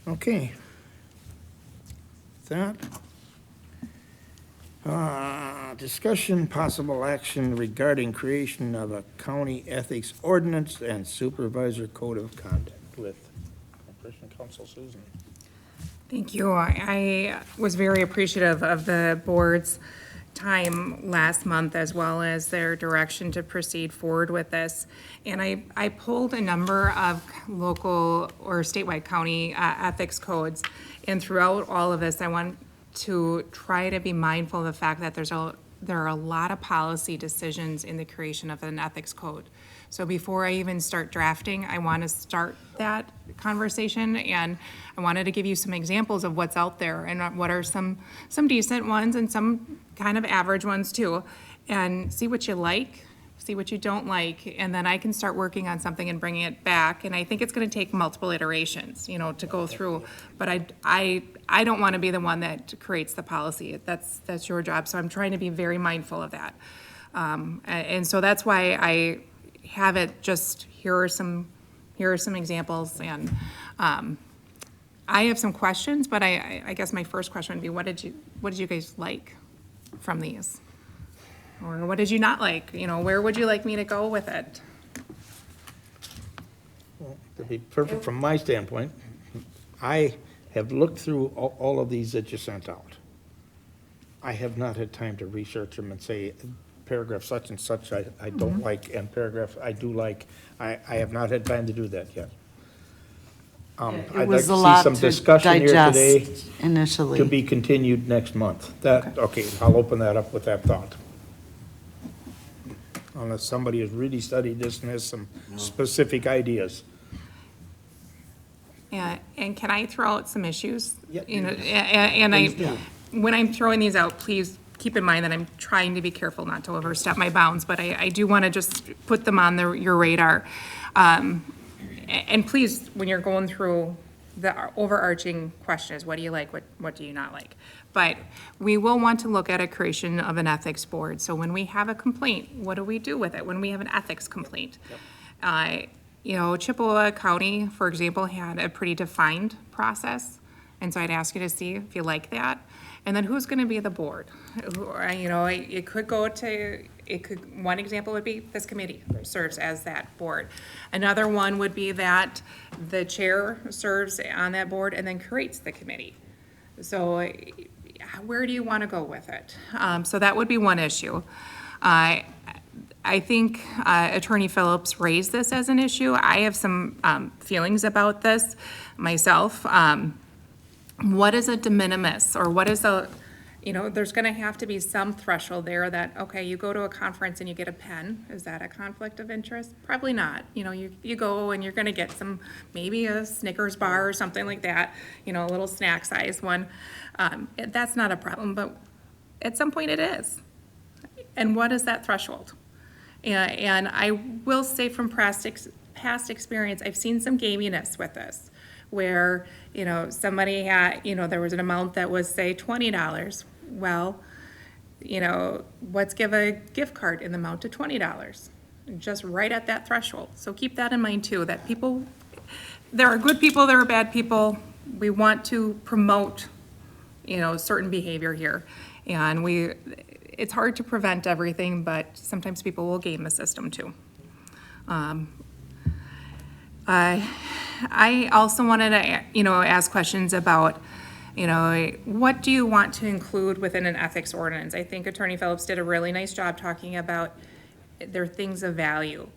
Okay. That. Discussion, possible action regarding creation of a county ethics ordinance and supervisor code of conduct with Corporation Counsel Susan. Thank you. I was very appreciative of the board's time last month, as well as their direction to proceed forward with this. And I pulled a number of local or statewide county ethics codes. And throughout all of this, I want to try to be mindful of the fact that there's a there are a lot of policy decisions in the creation of an ethics code. So before I even start drafting, I want to start that conversation, and I wanted to give you some examples of what's out there and what are some decent ones and some kind of average ones too, and see what you like, see what you don't like, and then I can start working on something and bringing it back. And I think it's going to take multiple iterations, you know, to go through. But I don't want to be the one that creates the policy. That's your job. So I'm trying to be very mindful of that. And so that's why I have it just, here are some examples. And I have some questions, but I guess my first question would be, what did you guys like from these? Or what did you not like? You know, where would you like me to go with it? To be perfect from my standpoint, I have looked through all of these that you sent out. I have not had time to research them and say, paragraph such and such I don't like, and paragraph I do like. I have not had time to do that yet. I'd It like was to a see lot some to discussion here today, digest initially. to be continued next month. Okay, I'll open that up with that thought. Unless somebody has really studied this and has some specific ideas. And can I throw out some issues? Yeah, You know, and please do. when I'm throwing these out, please keep in mind that I'm trying to be careful not to overstep my bounds, but I do want to just put them on your radar. And please, when you're going through the overarching questions, what do you like, what do you not like? But we will want to look at a creation of an ethics board. So when we have a complaint, what do we do with it? When we have an ethics complaint? You know, Chippewa County, for example, had a pretty defined process. And so I'd ask you to see if you like that. And then who's gonna be the board? You know, it could go to, one example would be this committee serves as that board. Another one would be that the chair serves on that board and then creates the committee. So where do you want to go with it? So that would be one issue. I think Attorney Phillips raised this as an issue. I have some feelings about this myself. What is a de minimis, or what is a, you know, there's going to have to be some threshold there that, okay, you go to a conference and you get a pen. Is that a conflict of interest? Probably not. You know, you go and you're going to get some, maybe a Snickers bar or something like that, you know, a little snack size one. That's not a problem, but at some point it is. And what is that threshold? And I will say from past experience, I've seen some gaminess with this, where, you know, somebody had, you know, there was an amount that was, say, $20. Well, you know, let's give a gift card in the amount of $20, just right at that threshold. So keep that in mind too, that people, there are good people, there are bad people. We want to promote, you know, certain behavior here. And it's hard to prevent everything, but sometimes people will game the system too. I also wanted to, you know, ask questions about, you know, what do you want to include within an ethics ordinance? I think Attorney Phillips did a really nice job talking about their things of value.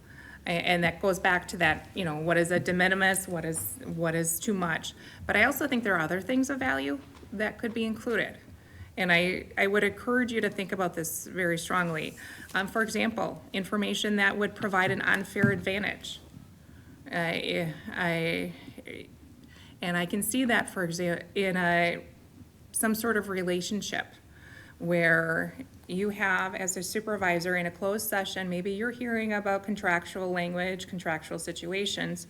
And that goes back to that, you know, what is a de minimis, what is too much? But I also think there are other things of value that could be included. And I would encourage you to think about this very strongly. For example, information that would provide an unfair advantage. And I can see that, for example, in some sort of relationship where you have, as a supervisor in a closed session, maybe you're hearing about contractual language, contractual situations,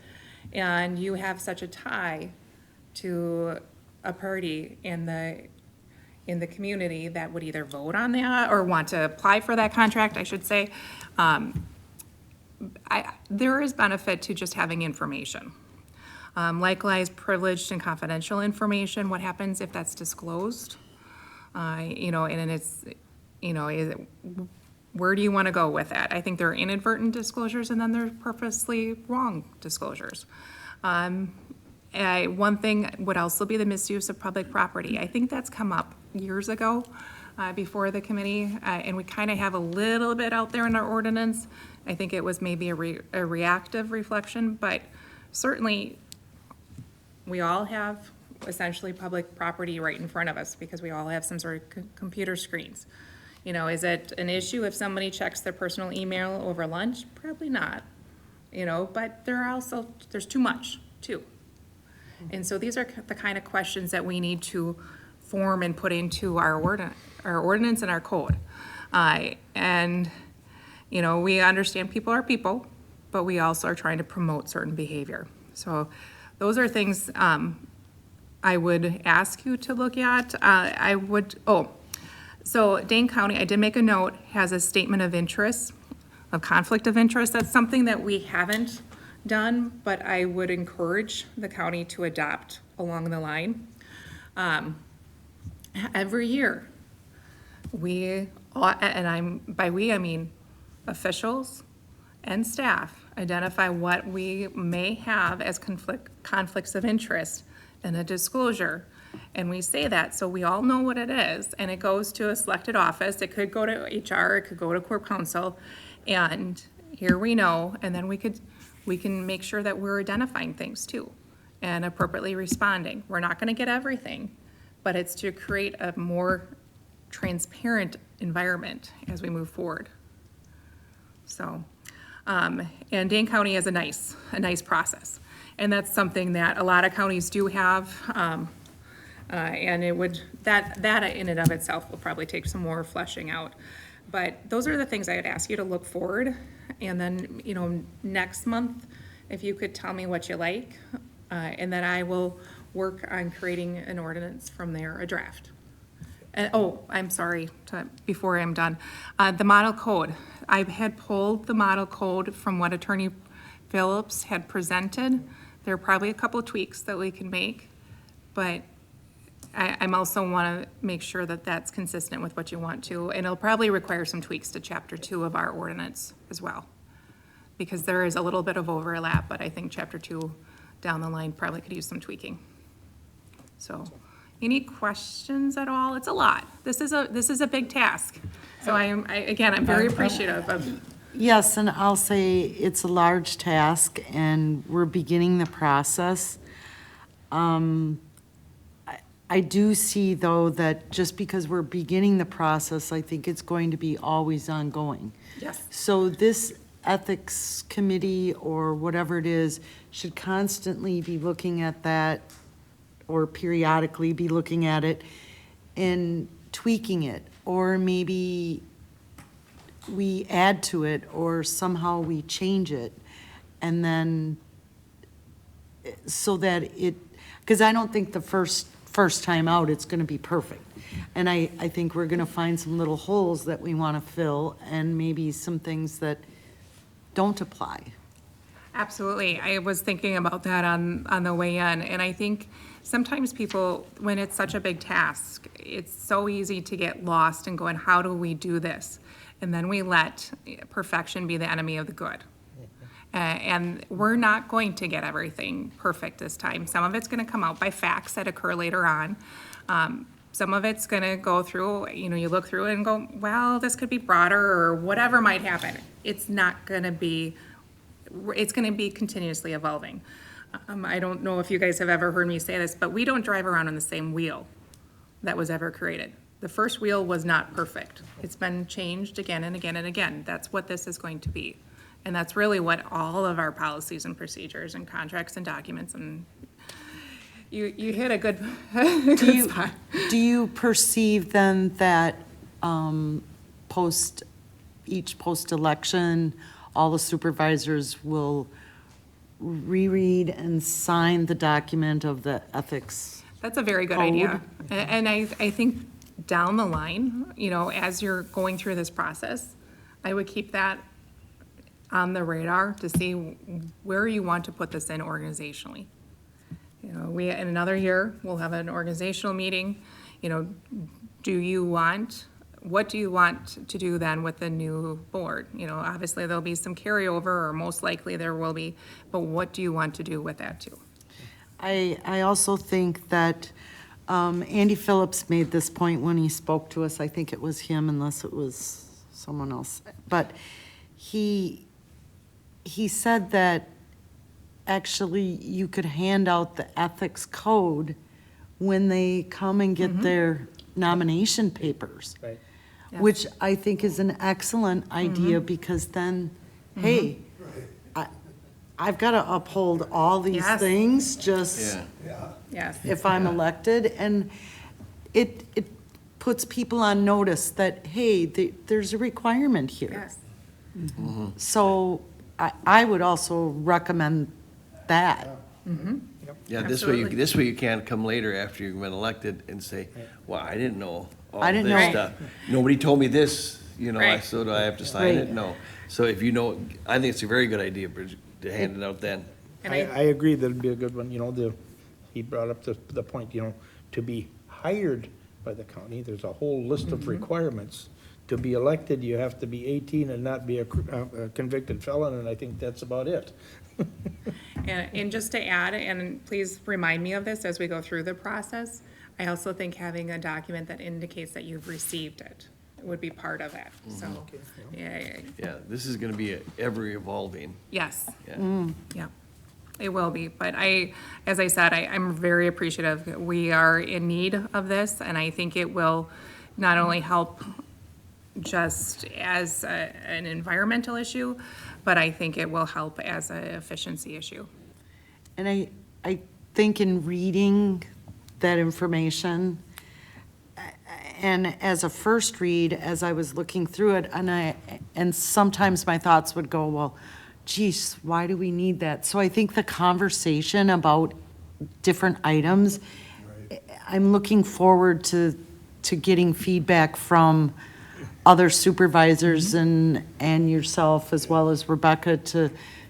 and you have such a tie to a party in the community that would either vote on that or want to apply for that contract, I should say. There is benefit to just having information. Likewise, privileged and confidential information, what happens if that's disclosed? You know, and it's, you know, where do you want to go with that? I think there are inadvertent disclosures and then there are purposely wrong disclosures. One thing would also be the misuse of public property. I think that's come up years ago before the committee, and we kind of have a little bit out there in our ordinance. I think it was maybe a reactive reflection, but certainly we all have essentially public property right in front of us because we all have some sort of computer screens. You know, is it an issue if somebody checks their personal email over lunch? Probably not, you know, but there's too much, too. And so these are the kind of questions that we need to form and put into our ordinance and our code. And, you know, we understand people are people, but we also are trying to promote certain behavior. So those are things I would ask you to look at. So Dane County, I did make a note, has a statement of interest, of conflict of interest. That's something that we haven't done, but I would encourage the county to adopt along the line. Every year, by we, I mean officials and staff, identify what we may have as conflicts of interest in a disclosure. And we say that, so we all know what it is, and it goes to a selected office. It could go to HR, it could go to Corp Counsel, and here we know, and then we can make sure that we're identifying things too, and appropriately responding. We're not gonna get everything, but it's to create a more transparent environment as we move forward. So, and Dane County has a nice process, and that's something that a lot of counties do have. And that in and of itself will probably take some more fleshing out. But those are the things I would ask you to look forward. And then, you know, next month, if you could tell me what you like, and then I will work on creating an ordinance from there, a draft. And, I'm sorry, before I'm done. The model code, I had pulled the model code from what Attorney Phillips had presented. There are probably a couple of tweaks that we can make, but I'm also want to make sure that that's consistent with what you want to, and it'll probably require some tweaks to Chapter 2 of our ordinance as well, because there is a little bit of overlap, but I think Chapter 2 down the line probably could use some tweaking. So, any questions at all? It's a lot. This is a big task. So I'm very appreciative of. Yes, and I'll say it's a large task, and we're beginning the process. I do see, though, that just because we're beginning the process, I think it's going to be always ongoing. Yes. So this ethics committee, or whatever it is, should constantly be looking at that, or periodically be looking at it and tweaking it, or maybe we add to it, or somehow we change it, and then, so that because I don't think the first time out it's gonna be perfect. And I think we're gonna find some little holes that we wanna fill, and maybe some things that don't apply. Absolutely. I was thinking about that on the way in, and I think sometimes people, when it's such a big task, it's so easy to get lost and going, how do we do this? And then we let perfection be the enemy of the good. And we're not going to get everything perfect this time. Some of it's gonna come out by facts that occur later on. Some of it's gonna go through, you look through it and go, well, this could be broader, or whatever might happen. It's gonna be continuously evolving. I don't know if you guys have ever heard me say this, but we don't drive around on the same wheel that was ever created. The first wheel was not perfect. It's been changed again and again and again. That's what this is going to be. And that's really what all of our policies and procedures and contracts and documents, and you hit a good spot. Do you perceive then that each post-election, all the supervisors will reread and sign the document of the ethics? That's a very good idea. And I think down the line, as you're going through this process, I would keep that on the radar to see where you want to put this in organizationally. In another year, we'll have an organizational meeting. What do you want to do then with the new board? Obviously there'll be some carryover, or most likely there will be, but what do you want to do with that too? I also think that Andy Phillips made this point when he spoke to us. I think it was him, unless it was someone else. But he said that actually you could hand out the ethics code when they come and get their nomination papers. Right. Yes. which I think is an excellent idea, because then, hey, I've got to uphold all these Yes. things, just Yeah. Yes. if I'm elected, and it puts people on notice that, hey, there's a requirement here. Yes. So I would also recommend that. Yeah, Absolutely. this way you can't come later after you've been elected and say, well, I didn't know all I didn't this know. stuff. Nobody told me this, Right. so do I have to sign Right. it? No. So if you know, I think it's a very good idea, Bridget, to hand it out then. And I agree that'd be a good one, he brought up the point, to be hired by the county, there's a whole list of requirements. To be elected, you have to be 18 and not be a convicted felon, and I think that's about it. And just to add, and please remind me of this as we go through the process, I also think having a document that indicates that you've received it would be part of it, so, yeah, Yeah, this is gonna be ever evolving. yes, Yeah. yeah, it will be, but as I said, I'm very appreciative. We are in need of this, and I think it will not only help just as an environmental issue, but I think it will help as an efficiency issue. And I think in reading that information, and as a first read, as I was looking through it, and sometimes my thoughts would go, well, geez, why do we need that? So I think the conversation about different items, I'm looking forward to getting feedback from other supervisors and yourself, as well as Rebecca, to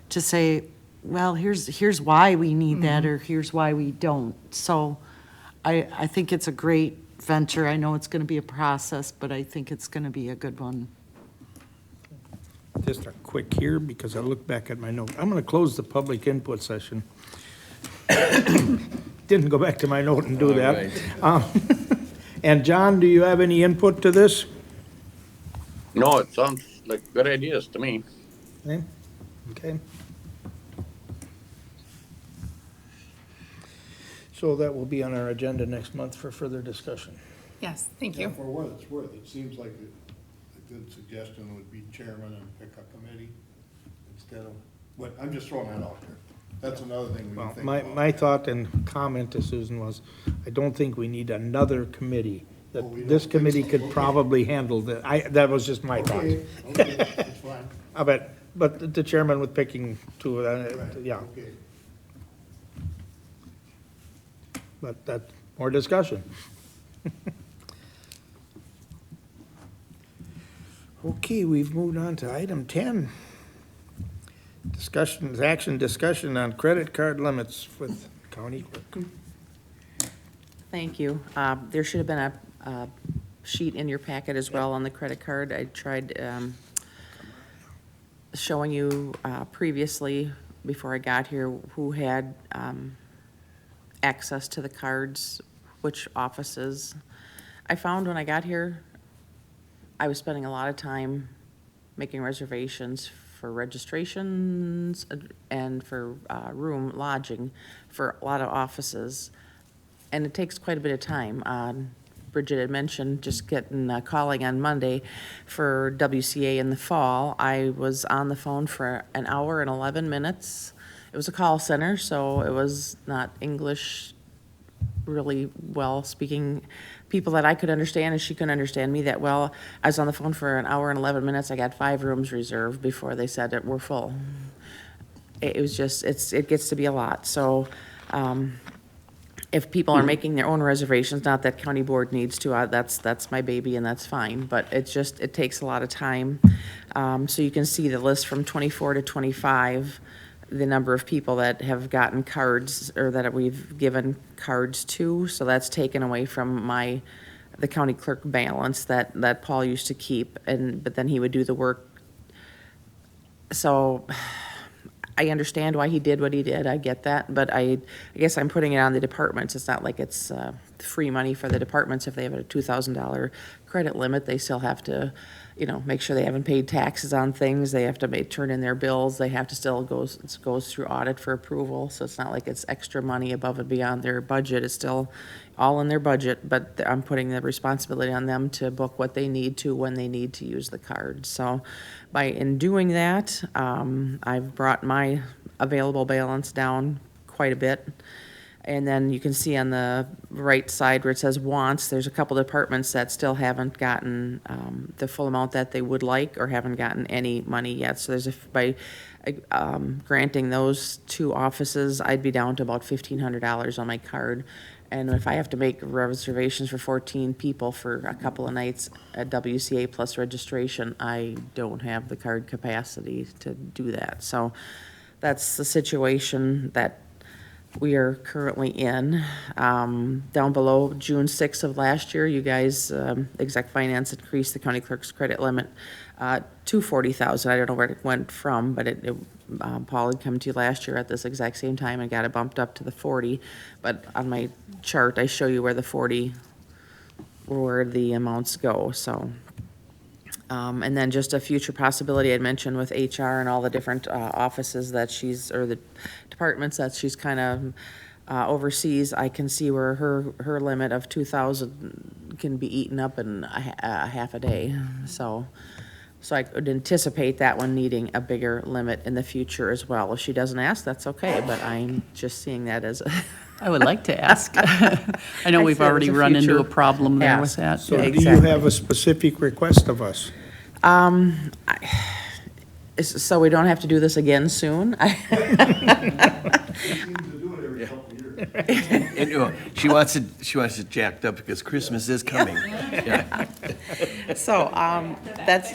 say, well, here's why we need that, or here's why we don't. So I think it's a great venture. I know it's going to be a process, but I think it's going to be a good one. Just a quick here, because I look back at my note. I'm going to close the public input session. Didn't go back to my note and do All that. right. And John, do you have any input to this? No, it sounds like good ideas to me. Okay. So that will be on our agenda next month for further discussion. Yes, thank Yeah, you. for what it's worth, it seems like a good suggestion would be chairman and pick a committee instead of, but I'm just throwing that out there. That's another thing we Well, can think my, about. my thought and comment to Susan was, I don't think we need another committee. Oh, we That this don't think committee so? could Okay. probably handle that. That was just my thought. Okay, that's fine. But the chairman with picking two, Right, yeah, okay. but that, more discussion. Okay, we've moved on to item 10. Discussion on credit card limits with county clerk. Thank you. There should have been a sheet in your packet as well on the credit card. I tried showing you previously, before I got here, who had access to the cards, which offices. I found when I got here, I was spending a lot of time making reservations for registrations and for lodging for a lot of offices. And it takes quite a bit of time. Bridget had mentioned just calling on Monday for WCA in the fall. I was on the phone for an hour and 11 minutes. It was a call center, so it was not English really well speaking people that I could understand, and she couldn't understand me that well. I was on the phone for an hour and 11 minutes. I got 5 rooms reserved before they said that we're full. It was just, it gets to be a lot. So, if people are making their own reservations, not that county board needs to, that's my baby and that's fine, but it takes a lot of time. So you can see the list from 24 to 25, the number of people that have gotten cards or that we've given cards to. So that's taken away from the county clerk balance that Paul used to keep, but then he would do the work. So I understand why he did what he did. I get that, but I guess I'm putting it on the departments. It's not like it's free money for the departments. If they have a $2,000 credit limit, they still have to, make sure they haven't paid taxes on things. They have to turn in their bills. They have to still goes through audit for approval. So it's not like it's extra money above and beyond their budget. It's still all in their budget, but I'm putting the responsibility on them to book what they need to when they need to use the card. So in doing that, I've brought my available balance down quite a bit. And then you can see on the right side where it says wants, there's a couple departments that still haven't gotten the full amount that they would like or haven't gotten any money yet. So by granting those 2 offices, I'd be down to about $1,500 on my card. And if I have to make reservations for 14 people for a couple of nights at WCA plus registration, I don't have the card capacity to do that. So that's the situation that we are currently in. Down below, June 6th of last year, you guys, Exec Finance increased the county clerk's credit limit to $40,000. I don't know where it went from, but Paul had come to you last year at this exact same time and got it bumped up to the 40. But on my chart, I show you where the amounts go, so. And then just a future possibility I'd mentioned with HR and all the different offices that or the departments that she's kind of oversees. I can see where her limit of 2,000 can be eaten up in a half a day. So I would anticipate that one needing a bigger limit in the future as well. If she doesn't ask, that's okay, but I'm just seeing that as I would like to ask. I know we've said it was already a run into a future problem there with ask. that. So Yeah, do you exactly. have a specific request of us? So we don't have to do this again soon? We seem to do it every couple of years. And, she wants it jacked up because Christmas is coming. Yeah. So, that's,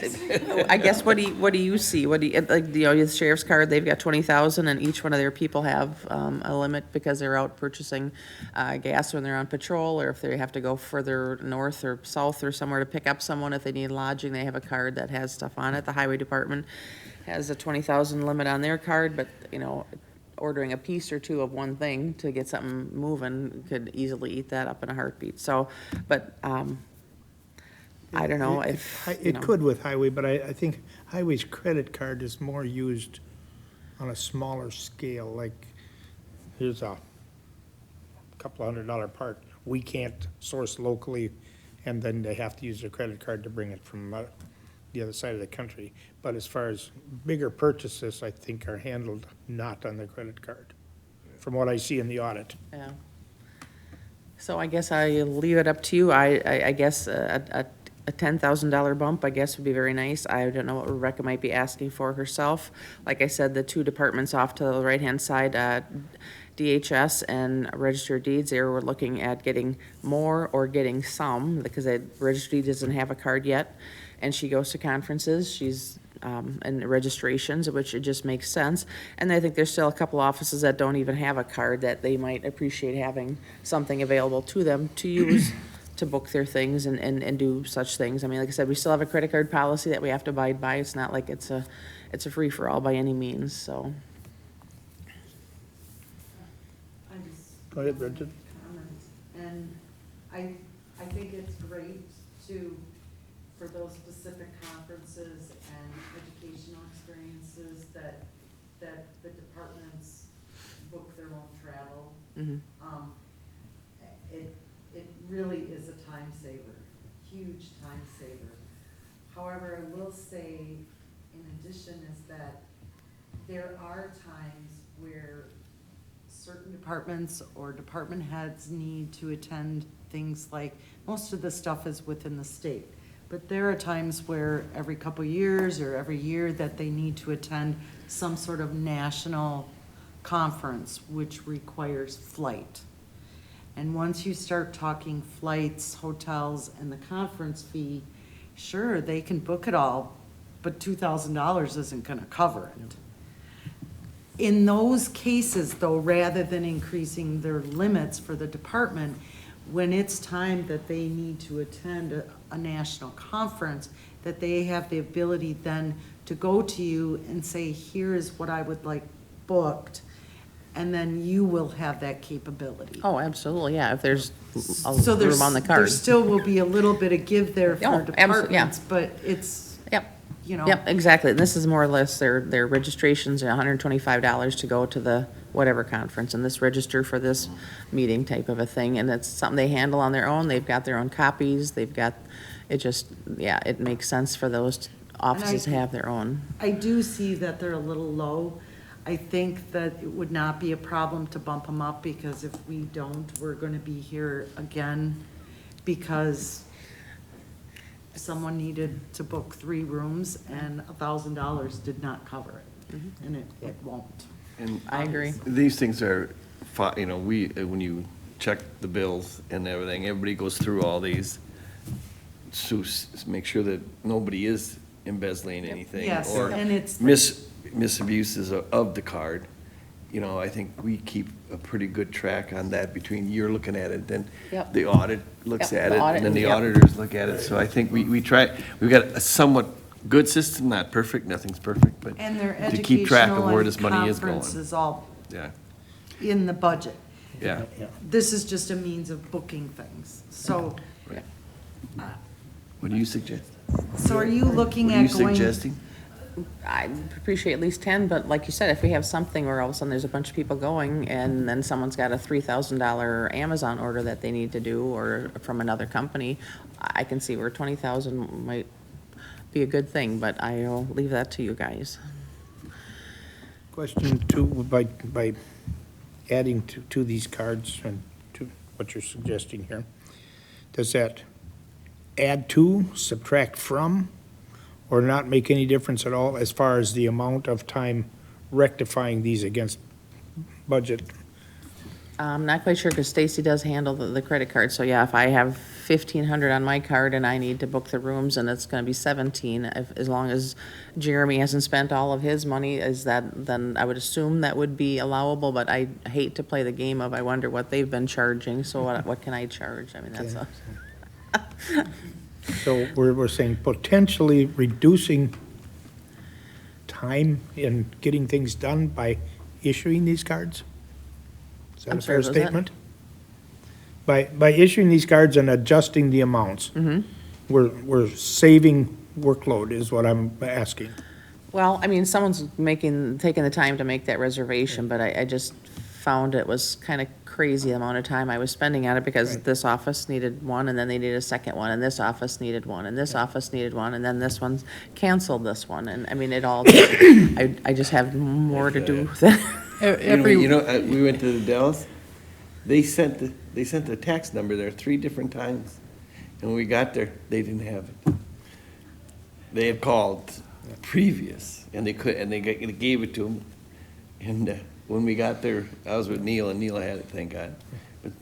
I guess, what do you see? The sheriff's card, they've got 20,000 and each one of their people have, a limit because they're out purchasing, gas when they're on patrol, or if they have to go further north or south or somewhere to pick up someone, if they need lodging, they have a card that has stuff on it. The highway department has a 20,000 limit on their card, but, ordering a piece or two of one thing to get something moving could easily eat that up in a heartbeat. So, but, I don't know if, It could with highway, but I think highway's credit card is more used on a smaller scale, like, here's a couple $100 part. We can't source locally, and then they have to use their credit card to bring it from the other side of the country. But as far as bigger purchases, I think are handled not on the credit card, from what I see in the audit. yeah. So I guess I'll leave it up to you. I guess a $10,000 bump, I guess, would be very nice. I don't know what Rebecca might be asking for herself. Like I said, the 2 departments off to the right-hand side, DHS and Register of Deeds, they were looking at getting more or getting some, because the Register of Deeds doesn't have a card yet, and she goes to conferences, she's, and registrations, which it just makes sense. And I think there's still a couple offices that don't even have a card that they might appreciate having something available to them to use to book their things and do such things. I mean, like I said, we still have a credit card policy that we have to abide by. It's not like it's a free-for-all by any means, so. Go ahead, Bridget. And I think it's great for those specific conferences and educational experiences that the departments book their own travel. It really is a time saver, huge time saver. However, I will say, in addition, is that there are times where certain departments or department heads need to attend things like, most of the stuff is within the state. But there are times where every couple years or every year that they need to attend some sort of national conference, which requires flight. And once you start talking flights, hotels, and the conference fee, sure, they can book it all, but $2,000 isn't gonna cover it. In those cases, though, rather than increasing their limits for the department, when it's time that they need to attend a national conference, that they have the ability then to go to you and say, here is what I would like booked, and then you will have that capability. Oh, absolutely, yeah, if there's So a there's, room on the there card. still will be a little bit of give there Oh, for absolutely, yeah. departments, but it's, Yep, you know. yep, exactly. This is more or less their registrations, $125 to go to the whatever conference, and this register for this meeting type of a thing, and it's something they handle on their own. They've got their own copies, they've got, it just, yeah, it makes sense for those offices to have their own. I do see that they're a little low. I think that it would not be a problem to bump them up, because if we don't, we're gonna be here again, because someone needed to book 3 rooms and $1,000 did not cover it, and it won't. And I agree. these things are, you know, when you check the bills and everything, everybody goes through all these to make sure that nobody is embezzling anything. Yes, Or and it's- misuses of the card. You know, I think we keep a pretty good track on that between you're looking at it, then Yep. the audit looks Yep, at the it, audit, and then the yep. auditors look at it. So I think we try, we've got a somewhat good system, not perfect, nothing's perfect, but And their to keep track of educational where and this money is going. conference is all Yeah, in the budget. yeah. This is just a means of booking things. So, What do you suggest? so are you looking What are you at going? suggesting? I appreciate at least 10, but like you said, if we have something where all of a sudden there's a bunch of people going, and then someone's got a $3,000 Amazon order that they need to do, or from another company, I can see where 20,000 might be a good thing, but I'll leave that to you guys. Question 2, by adding to these cards and to what you're suggesting here, does that add to, subtract from, or not make any difference at all as far as the amount of time rectifying these against budget? I'm not quite sure, because Stacy does handle the credit card, so yeah, if I have 1,500 on my card and I need to book the rooms and it's gonna be 17, as long as Jeremy hasn't spent all of his money, then I would assume that would be allowable, but I hate to play the game of, I wonder what they've been charging, so what can I charge? I mean, that's a. So we're saying potentially reducing time in getting things done by issuing these cards? Is that I'm a fair sorry, what was that? statement? By issuing these cards and adjusting the amounts, we're saving workload is what I'm asking. Well, I mean, someone's taking the time to make that reservation, but I just found it was kind of crazy the amount of time I was spending on it, because Right. this office needed one, and then they needed a second one, and this office needed one, and this office needed one, and then this one's canceled this one, and I mean, it all, I just have more to do than. You know, we went to Dallas, they sent the tax number there 3 different times. And when we got there, they didn't have it. They had called previous, and they gave it to them. And when we got there, I was with Neil, and Neil had it, thank God. But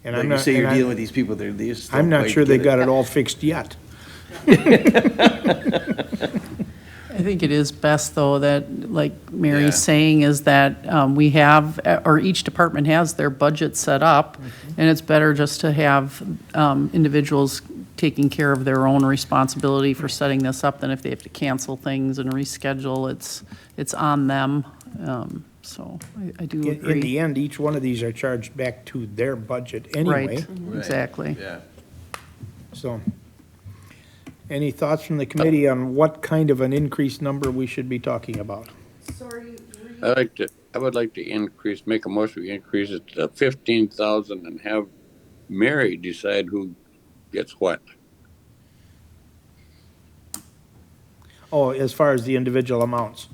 And like I'm you not, say, you're and dealing with these people, they're just. I'm not sure they got it all fixed yet. I think it is best, though, that, like Yeah. Mary's saying, is that we have, or each department has their budget set up, and it's better just to have individuals taking care of their own responsibility for setting this up than if they have to cancel things and reschedule. It's on them. So I do In the agree. end, each one of these are charged back to their budget anyway. Right, exactly. Yeah. So, any thoughts from the committee on what kind of an increased number we should be talking about? I would like to make a motion to increase it to 15,000 and have Mary decide who gets what. Oh, as far as the individual amounts?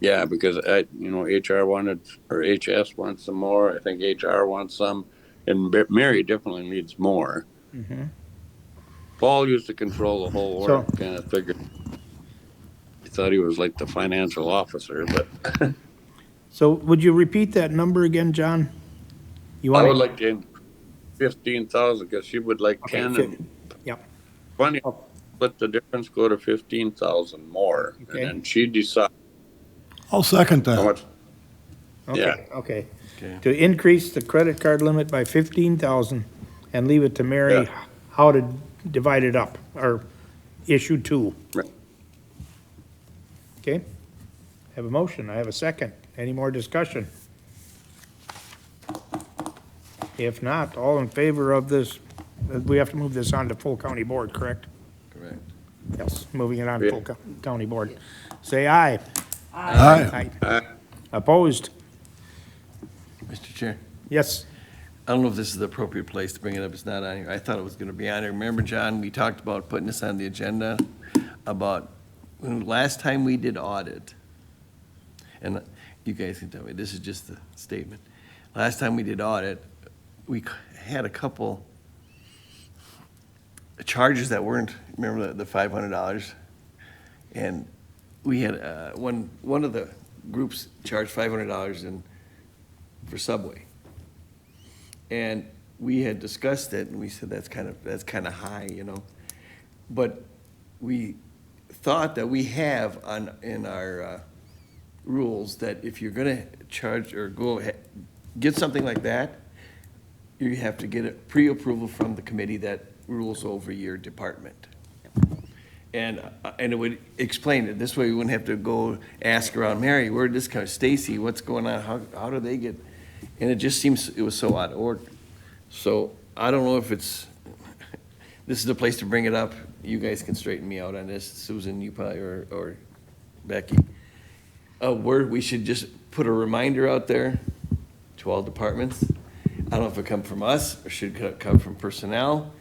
Yeah, because HR wanted, or HS wants some more. I think HR wants some, and Mary definitely needs more. Paul used to control the whole So- work, kind of figured. He thought he was like the financial officer, but So would you repeat that number again, John? You I want would like to 15,000 because she would like 10 and Yep. 20. Split the difference, go to 15,000 more, Okay. and then she decides I'll second how that. much. Okay, Yeah. okay. Okay. To increase the credit card limit by 15,000 and leave it to Mary Yeah. how to divide it up, or issue 2. Right. Okay? Have a motion, I have a second. Any more discussion? If not, all in favor of this, we have to move this on to full county board, correct? Correct. Yes, moving it on to Yeah. full county board. Say aye. Aye. Aye. Opposed? Mr. Chair, Yes. I don't know if this is the appropriate place to bring it up. It's not on here. I thought it was going to be on here. Remember, John, we talked about putting this on the agenda about when last time we did audit, and you guys can tell me, this is just a statement. Last time we did audit, we had a couple charges that weren't, remember the $500? And we had, one of the groups charged $500 for Subway. And we had discussed it, and we said, that's kind of high, you know? But we thought that we have in our rules that if you're gonna charge or go ahead, get something like that, you have to get a pre-approval from the committee that rules over your department. And it would explain it. This way we wouldn't have to go ask around, Mary, where'd this come, Stacy, what's going on? How do they get? And it just seems, it was so out of order. So I don't know if this is the place to bring it up. You guys can straighten me out on this, Susan, you probably, or Becky. Where we should just put a reminder out there to all departments. I don't know if it come from us or should it come from personnel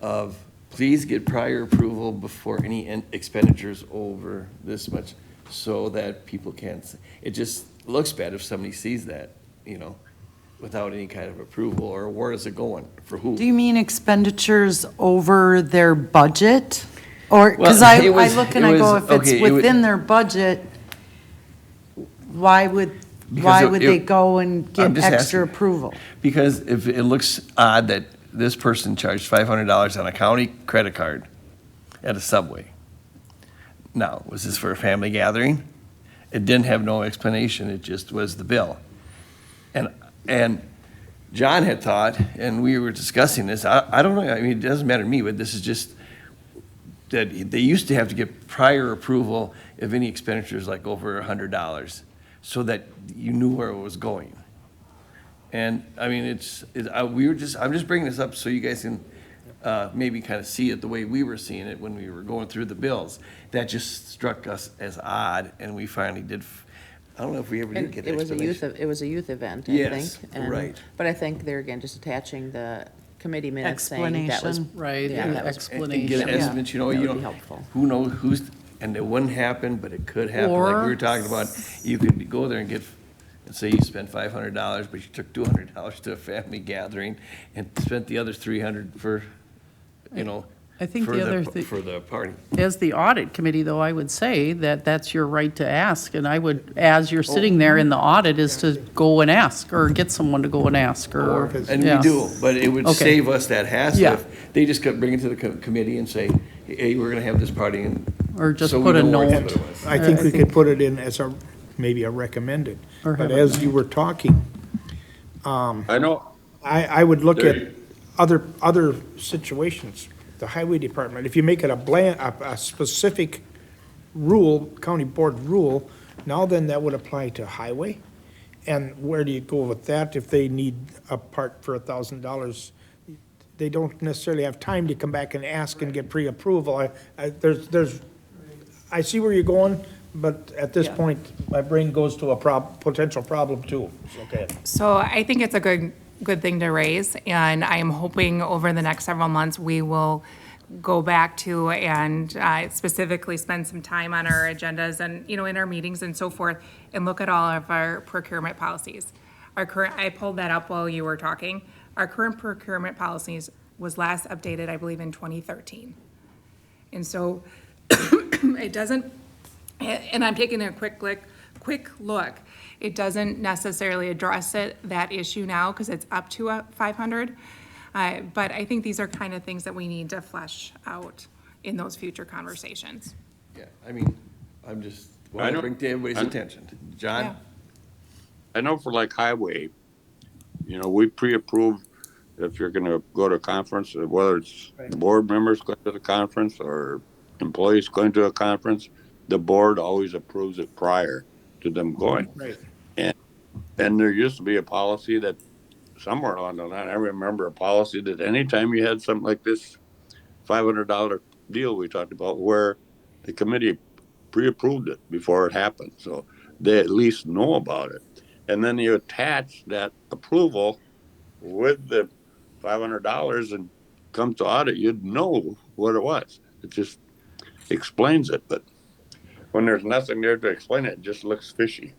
of please get prior approval before any expenditures over this much so that people can't, it just looks bad if somebody sees that, you know, without any kind of approval, or where is it going, for who? Do you mean expenditures over their budget? Or, because Well, I it was- look and it I go, was- if it's okay, it was- within their budget, why would Because they go and I'm get just extra asking. approval? Because if it looks odd that this person charged $500 on a county credit card at a Subway. Now, was this for a family gathering? It didn't have no explanation, it just was the bill. And John had thought, and we were discussing this, I don't know, I mean, it doesn't matter to me, but this is just that they used to have to get prior approval of any expenditures like over $100, so that you knew where it was going. And, I mean, I'm just bringing this up so you guys can maybe kind of see it the way we were seeing it when we were going through the bills. That just struck us as odd, and we finally did, I don't know if we ever did And get it an was explanation. it was a youth event, I Yes, think. and- right. But I think they're, again, just attaching the committee minutes saying that was. Explanation. Right, Yeah, that was- And get explanation. estimates, you know, That you would be know, helpful. who knows who's, and it wouldn't happen, but it could happen, like we Or- were talking about. You could go there and get, and say you spent $500, but you took $200 to a family gathering and spent the other $300 for, you know, I think for the other thing, for the party. as the audit committee, though, I would say that that's your right to ask, and I would, as you're sitting there in the audit, is to go and ask, or get someone to go and ask, Or or, if it's- And yeah. we do, but it would Okay. save us that hassle Yeah. if they just could bring it to the committee and say, hey, we're gonna have this party and. Or just so we put a know where note. it's what it was. I think we could put it in as maybe a recommended. Or But have it as you were talking, I know, I would look There at you- other situations. The highway department, if you make it a specific rule, county board rule, now then that would apply to highway. And where do you go with that if they need a part for $1,000? They don't necessarily have time to come back and ask and get pre-approval. I see where you're going, but at this Yeah. point, my brain goes to a potential problem too. Okay. So I think it's a good thing to raise, and I am hoping over the next several months, we will go back to and specifically spend some time on our agendas and, you know, in our meetings and so forth, and look at all of our procurement policies. I pulled that up while you were talking. Our current procurement policies was last updated, I believe, in 2013. And so it doesn't, and I'm taking a quick look. It doesn't necessarily address that issue now, because it's up to 500. But I think these are kind of things that we need to flesh out in those future conversations. Yeah, I mean, I'm just, I want to know- bring to everybody's I'm- attention. John? Yeah. I know for like highway, you know, we pre-approve if you're gonna go to a conference, whether it's board members going to the conference or employees going to a conference, the board always approves it prior to them going. Right. And there used to be a policy that somewhere along the line, I remember a policy that anytime you had something like this $500 deal we talked about, where the committee pre-approved it before it happened, so they at least know about it. And then you attach that approval with the $500 and come to audit, you'd know what it was. It just explains it, but when there's nothing there to explain it, it just looks fishy.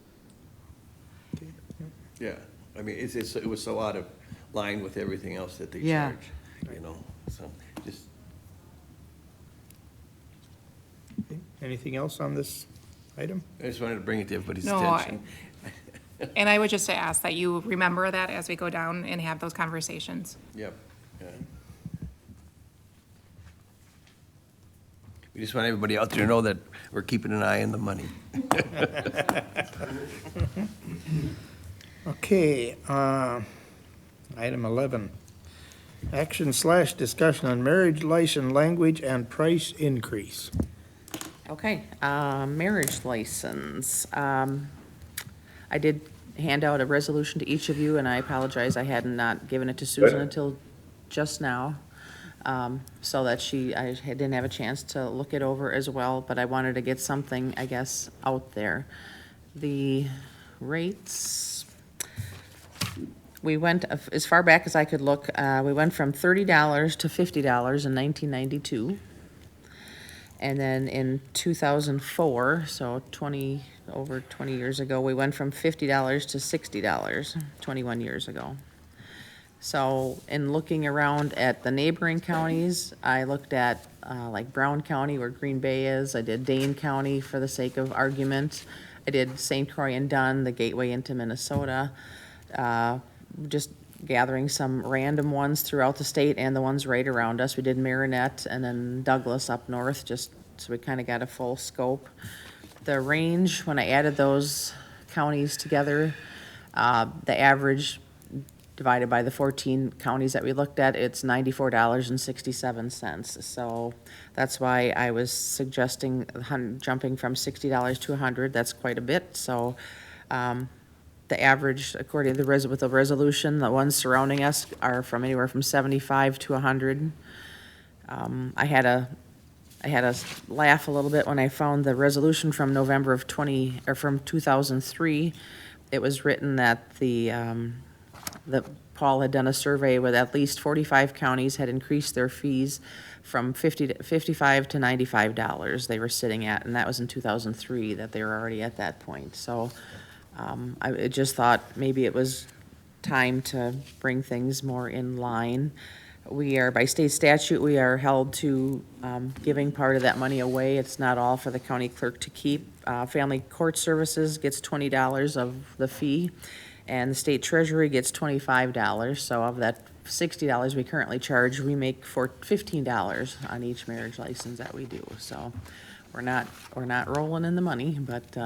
Yeah, I mean, it was so out of line with everything else that they Yeah. charge, you know, so just. Anything else on this item? I just wanted to bring it to everybody's No, attention. And I would just ask that you remember that as we go down and have those conversations. Yep, yeah. We just want everybody out there to know that we're keeping an eye on the money. Okay, item 11. Action/discussion on marriage license language and price increase. Okay, marriage license. I did hand out a resolution to each of you, and I apologize, I had not given it to Susan until just now. So that I didn't have a chance to look it over as well, but I wanted to get something, I guess, out there. The rates, we went as far back as I could look, we went from $30 to $50 in 1992. And then in 2004, so over 20 years ago, we went from $50 to $60, 21 years ago. So in looking around at the neighboring counties, I looked at like Brown County where Green Bay is. I did Dane County for the sake of argument. I did St. Croix and Dunn, the gateway into Minnesota. Just gathering some random ones throughout the state and the ones right around us. We did Marinette and then Douglas up north, just so we kind of got a full scope. The range, when I added those counties together, the average divided by the 14 counties that we looked at, it's $94.67. So that's why I was suggesting jumping from $60 to $100. That's quite a bit. So the average, according to with the resolution, the ones surrounding us are from anywhere from 75 to 100. I had a laugh a little bit when I found the resolution from November of 2003. It was written that Paul had done a survey with at least 45 counties had increased their fees from $55 to $95 they were sitting at, and that was in 2003 that they were already at that point. So I just thought maybe it was time to bring things more in line. We are, by state statute, we are held to giving part of that money away. It's not all for the county clerk to keep. Family Court Services gets $20 of the fee, and the state treasury gets $25. So of that $60 we currently charge, we make $15 on each marriage license that we do. So we're not rolling in the money, but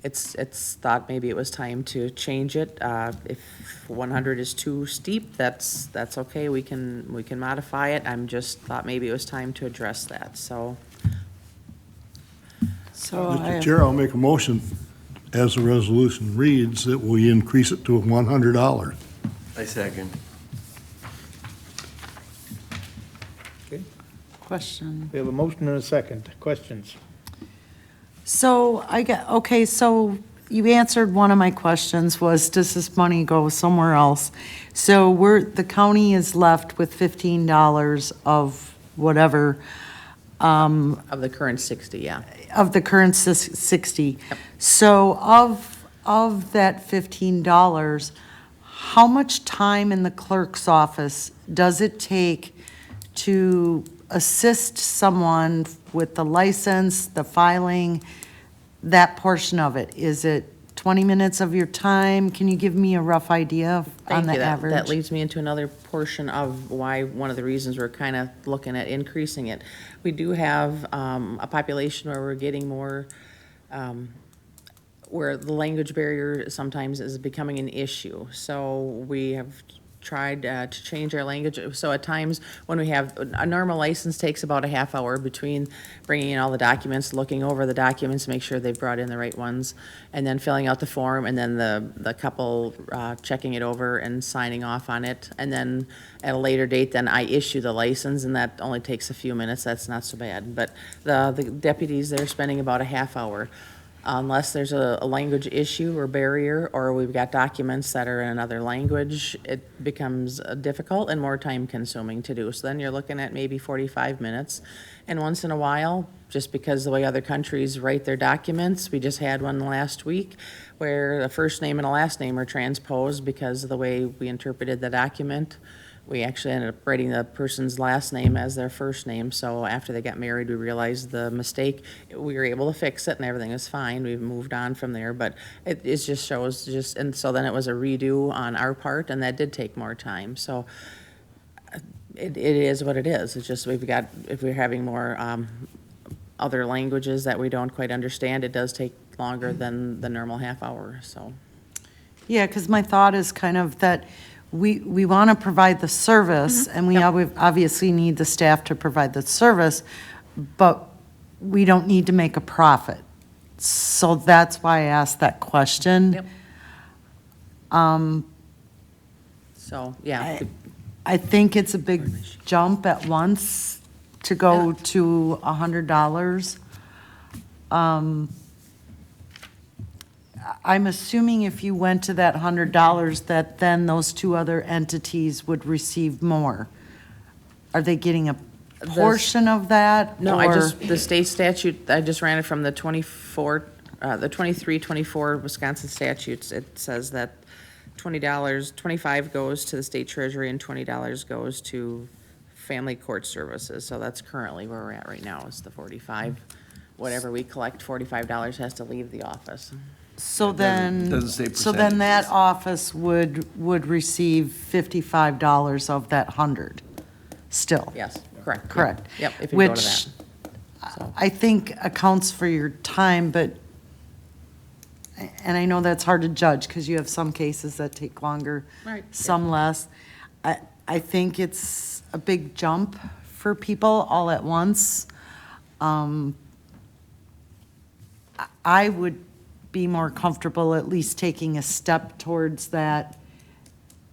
it's thought maybe it was time to change it. If 100 is too steep, that's okay. We can modify it. I'm just thought maybe it was time to address that. So Mr. Chair, I'll make a motion, as the resolution reads, that we increase it to $100. I second. Okay, Question. we have a motion and a second. Questions? So so you answered one of my questions was, does this money go somewhere else? So the county is left with $15 of whatever, of the current 60, yeah. of the current 60. So of that $15, how much time in the clerk's office does it take to assist someone with the license, the filing, that portion of it? Is it 20 minutes of your time? Can you give me a rough idea on Thank the you. average? That leads me into another portion of why, one of the reasons we're kind of looking at increasing it. We do have a population where we're getting more, where the language barrier sometimes is becoming an issue. So we have tried to change our language. So at times, when we have, a normal license takes about a half hour between bringing in all the documents, looking over the documents, make sure they've brought in the right ones, and then filling out the form, and then the couple checking it over and signing off on it. And then at a later date, then I issue the license, and that only takes a few minutes. That's not so bad. But the deputies, they're spending about a half hour. Unless there's a language issue or barrier, or we've got documents that are in another language, it becomes difficult and more time-consuming to do. So then you're looking at maybe 45 minutes. And once in a while, just because the way other countries write their documents, we just had one last week where a first name and a last name are transposed because of the way we interpreted the document. We actually ended up writing the person's last name as their first name, so after they got married, we realized the mistake. We were able to fix it and everything was fine. We've moved on from there, but it just shows and so then it was a redo on our part, and that did take more time. So it is what it is. It's just if we're having more other languages that we don't quite understand, it does take longer than the normal half hour, so. Yeah, because my thought is kind of that we want to provide the service, and we obviously need the staff to provide the service, but we don't need to make a profit. So that's why I asked that question. Yep. So, yeah. I think it's a big jump at once to go to $100. I'm assuming if you went to that $100, that then those two other entities would receive more. Are they getting a portion of that? No, or- the state statute, I just ran it from the 23-24 Wisconsin statutes. It says that $25 goes to the state treasury and $20 goes to family court services. So that's currently where we're at right now, is the 45. Whatever we collect, $45 has to leave the office. So then, doesn't say so then that percentages. office would receive $55 of that 100, still? Yes, correct. Correct. Yep, if you go to Which that. So. I think accounts for your time, but, and I know that's hard to judge, because you have some cases that take longer, Right. some less. I think it's a big jump for people all at once. I would be more comfortable at least taking a step towards that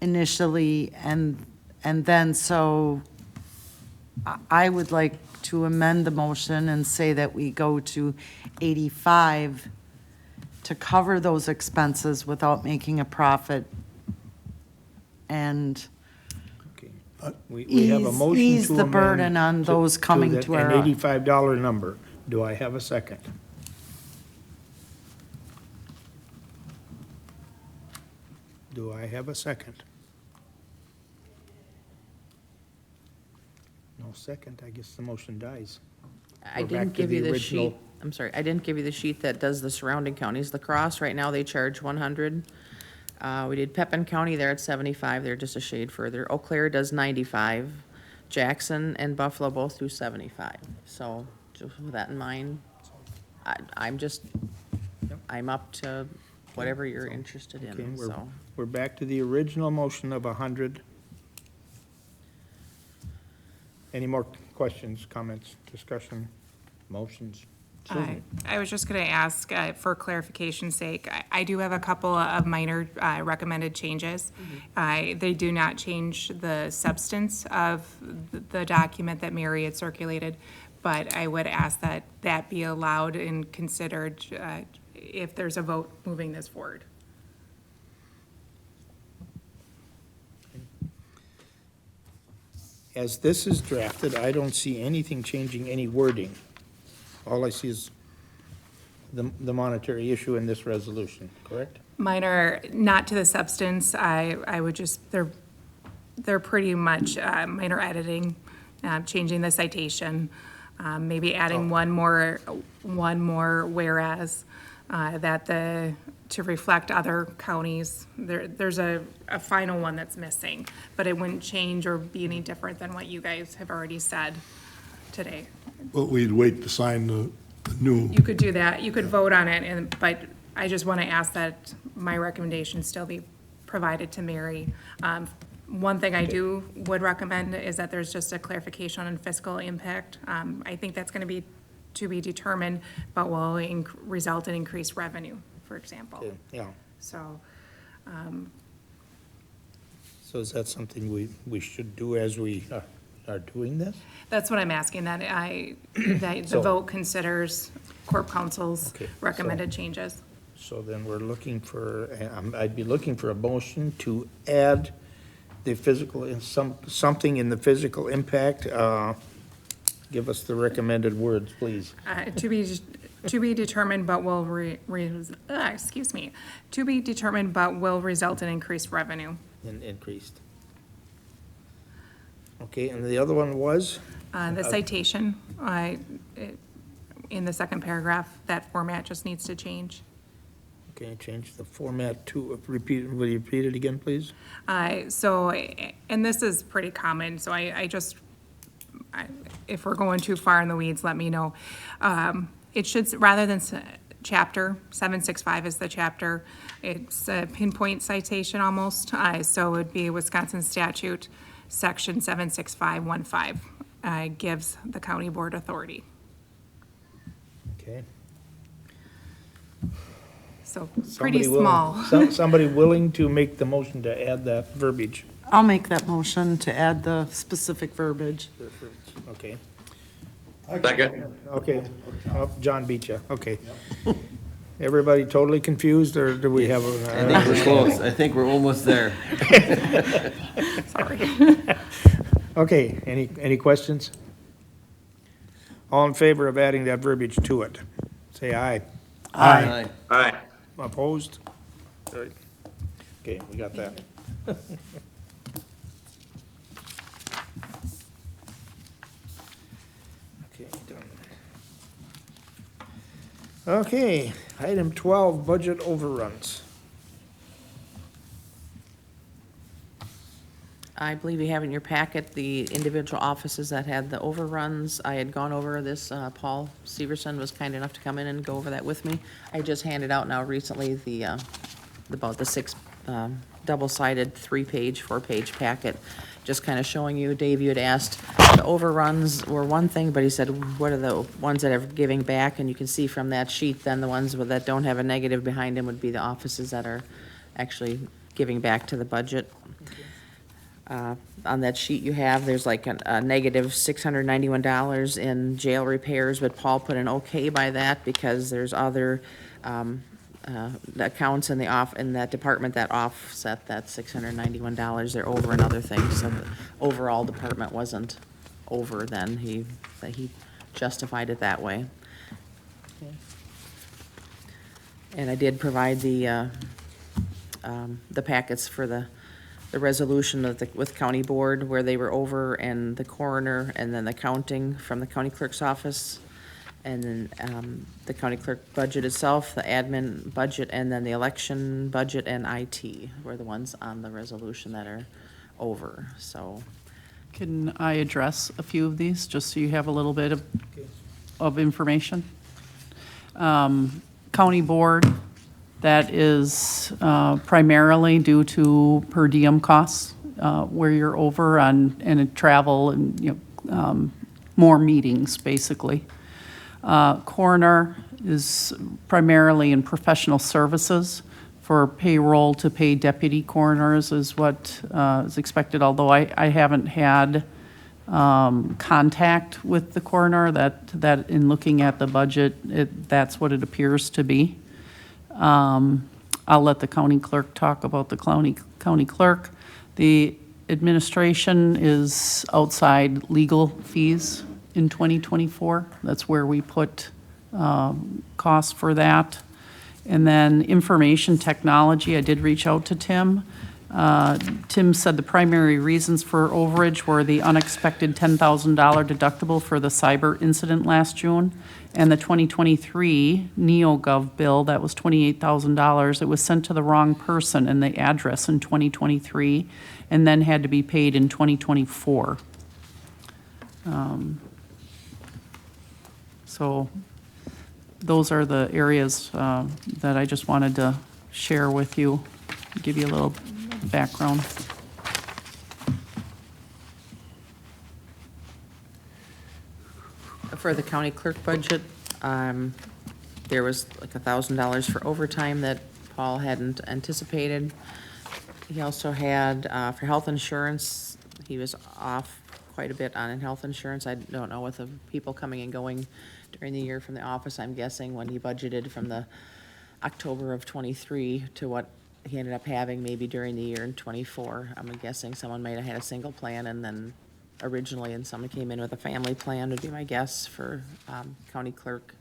initially, and then, so I would like to amend the motion and say that we go to 85 to cover those expenses without making a profit, and Okay. We have a motion to ease the amend burden on those coming to our. An $85 number. Do I have a second? Do I have a second? No second, I guess the motion dies. I We're back didn't to give you the the sheet, original. I'm sorry, I didn't give you the sheet that does the surrounding counties. La Crosse, right now, they charge 100. We did Pepin County, they're at 75, they're just a shade further. Eau Claire does 95. Jackson and Buffalo both do 75. So, just with that in mind, I'm up to whatever you're interested Okay, in, so. we're back to the original motion of 100. Any more questions, comments, discussion, motions? Susan? I was just going to ask, for clarification's sake, I do have a couple of minor recommended changes. They do not change the substance of the document that Mary had circulated, but I would ask that that be allowed and considered if there's a vote moving this forward. As this is drafted, I don't see anything changing any wording. All I see is the monetary issue in this resolution, correct? Minor, not to the substance, I would just, they're pretty much minor editing, changing the citation, maybe adding one more whereas, to reflect other counties. There's a final one that's missing, but it wouldn't change or be any different than what you guys have already said today. But we'd wait to sign the new. You could do that, you could vote on it, but I just want to ask that my recommendation still be provided to Mary One thing I would recommend is that there's just a clarification on fiscal impact. I think that's gonna be to be determined, but will result in increased revenue, for example. Okay, yeah. So, So is that something we should do as we are doing this? that's what I'm asking, that that the So- vote considers corp council's Okay, so- recommended changes. So then we're looking for, I'd be looking for a motion to add the physical, something in the physical impact. Give us the recommended words, please. To be determined, but will to be determined, but will result in increased revenue. Increased. Okay, and the other one was? The citation, in the second paragraph, that format just needs to change. Okay, change the format to, will you repeat it again, please? So, and this is pretty common, so if we're going too far in the weeds, let me know. It should, rather than chapter, 765 is the chapter, it's a pinpoint citation almost, so it would be Wisconsin statute, section 76515, gives the county board authority. Okay. So pretty Somebody willing- small. Somebody willing to make the motion to add that verbiage? I'll make that motion to add the specific verbiage. Okay, Second. okay. Oh, John beat you, okay. Everybody totally confused, or do we have? I think we're close. I think we're almost there. Sorry. Okay, any questions? All in favor of adding that verbiage to it? Say aye. Aye. Aye. Opposed? Okay, we got that. Okay, done. Okay, item 12, budget overruns. I believe you have in your packet the individual offices that had the overruns. I had gone over this, Paul Severson was kind enough to come in and go over that with me. I just handed out now recently about the six, double-sided, 3-page, 4-page packet, just kind of showing you, Dave, you had asked, the overruns were one thing, but he said, what are the ones that are giving back? And you can see from that sheet, then the ones that don't have a negative behind them would be the offices that are actually giving back to the budget. On that sheet you have, there's like a negative $691 in jail repairs, but Paul put an okay by that because there's other accounts in that department that offset that $691. They're over in other things, so the overall department wasn't over then. He justified it that way. And I did provide the packets for the resolution with county board where they were over, and the coroner, and then the accounting from the county clerk's office, and then the county clerk budget itself, the admin budget, and then the election budget and IT were the ones on the resolution that are over, so. Can I address a few of these, just so you have a little bit of information? County board, that is primarily due to per diem costs, where you're over and travel and, more meetings, basically. Coroner is primarily in professional services for payroll to pay deputy coroners is what is expected, although I haven't had contact with the coroner, that in looking at the budget, that's what it appears to be. I'll let the county clerk talk about the county clerk. The administration is outside legal fees in 2024. That's where we put costs for that. And then information technology, I did reach out to Tim. Tim said the primary reasons for overage were the unexpected $10,000 deductible for the cyber incident last June, and the 2023 NeoGov bill, that was $28,000. It was sent to the wrong person and the address in 2023, and then had to be paid in 2024. So those are the areas that I just wanted to share with you, give you a little background. For the county clerk budget, there was like $1,000 for overtime that Paul hadn't anticipated. He also had, for health insurance, he was off quite a bit on health insurance. I don't know with the people coming and going during the year from the office, I'm guessing when he budgeted from the October of '23 to what he ended up having maybe during the year in '24. I'm guessing someone might have had a single plan and then originally, and someone came in with a family plan would be my guess for county clerk.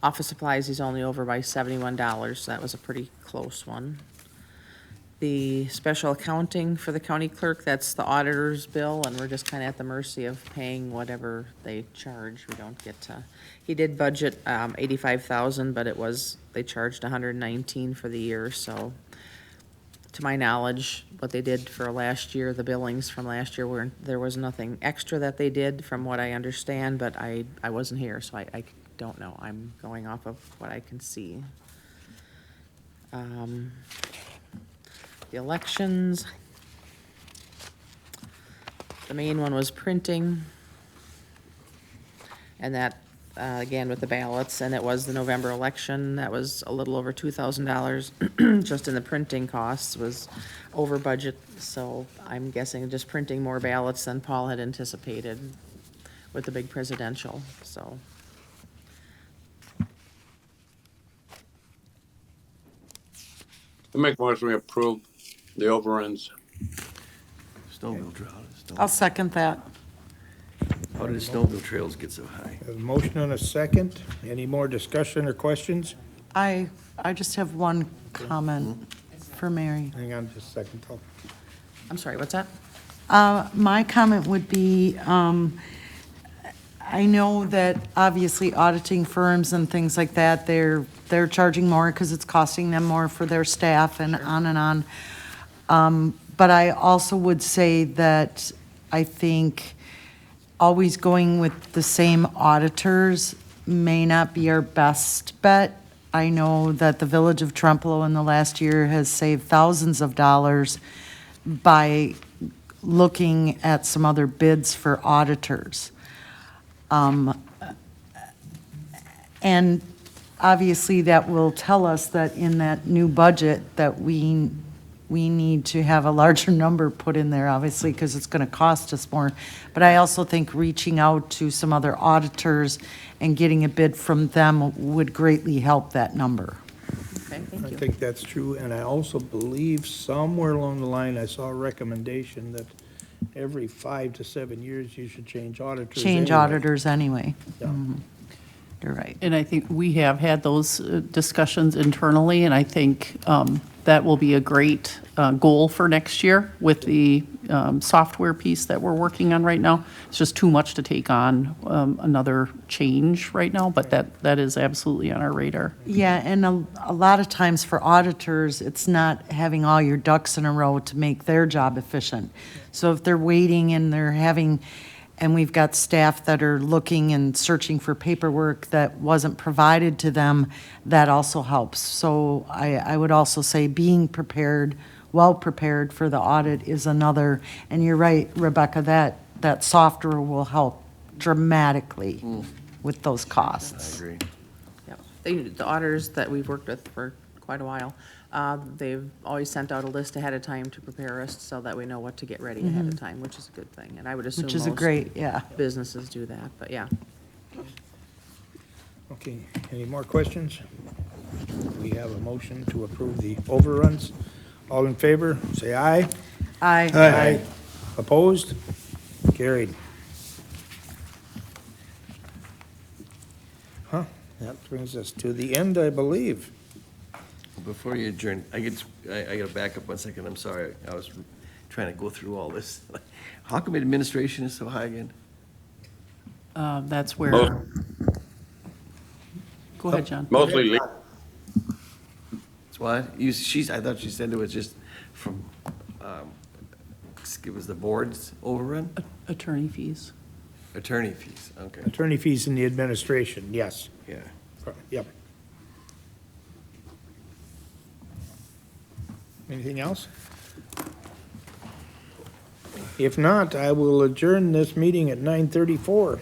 Office supplies, he's only over by $71, so that was a pretty close one. The special accounting for the county clerk, that's the auditor's bill, and we're just kind of at the mercy of paying whatever they charge. We don't get to, he did budget 85,000, but they charged 119 for the year, so to my knowledge, what they did for last year, the billings from last year there was nothing extra that they did from what I understand, but I wasn't here, so I don't know. I'm going off of what I can see. The elections. The main one was printing. And that, again, with the ballots, and it was the November election, that was a little over $2,000, just in the printing costs was over budget, so I'm guessing just printing more ballots than Paul had anticipated with the big presidential, so. I make a motion we approve the overruns. Snowmobile trail. I'll second that. How did the snowmobile trails get so high? A motion and a second. Any more discussion or questions? I just have one comment for Mary. Hang on just a second, Tom. I'm sorry, what's that? My comment would be, I know that obviously auditing firms and things like that, they're charging more because it's costing them more for their staff and on and on. But I also would say that I think always going with the same auditors may not be our best bet. I know that the Village of Trempealeau in the last year has saved thousands of dollars by looking at some other bids for auditors. And obviously, that will tell us that in that new budget that we need to have a larger number put in there, obviously, because it's going to cost us more. But I also think reaching out to some other auditors and getting a bid from them would greatly help that number. Okay, thank I you. think that's true, and I also believe somewhere along the line, I saw a recommendation that every 5 to 7 years, you should change auditors. Change anyway. auditors anyway. Yeah. Mhm. You're right. And I think we have had those discussions internally, and I think that will be a great goal for next year with the software piece that we're working on right now. It's just too much to take on another change right now, but that is absolutely on our radar. Yeah, and a lot of times for auditors, it's not having all your ducks in a row to make their job efficient. So if they're waiting and they're having, and we've got staff that are looking and searching for paperwork that wasn't provided to them, that also helps. So I would also say being prepared, well prepared for the audit is another, and you're right, Rebecca, that software will help dramatically with those I costs. agree. Yep. The auditors that we've worked with for quite a while, they've always sent out a list ahead of time to prepare us so that we know what to get ready ahead of time, which is a good thing. And I would assume Which is a most great, yeah. businesses do that, but yeah. Okay, any more questions? We have a motion to approve the overruns. All in favor, say aye. Aye. Opposed? Carried. Huh, that brings us to the end, I believe. Before you adjourn, I gotta back up 1 second, I'm sorry, I was trying to go through all this. How come administration is so high again? That's where, Most- go ahead, John. Mostly legal. It's what? I thought she said it was just from, it was the board's overrun? Attorney fees. Attorney fees, okay, Attorney fees in the administration, yes. yeah. Yep. Anything else? If not, I will adjourn this meeting at 9:34.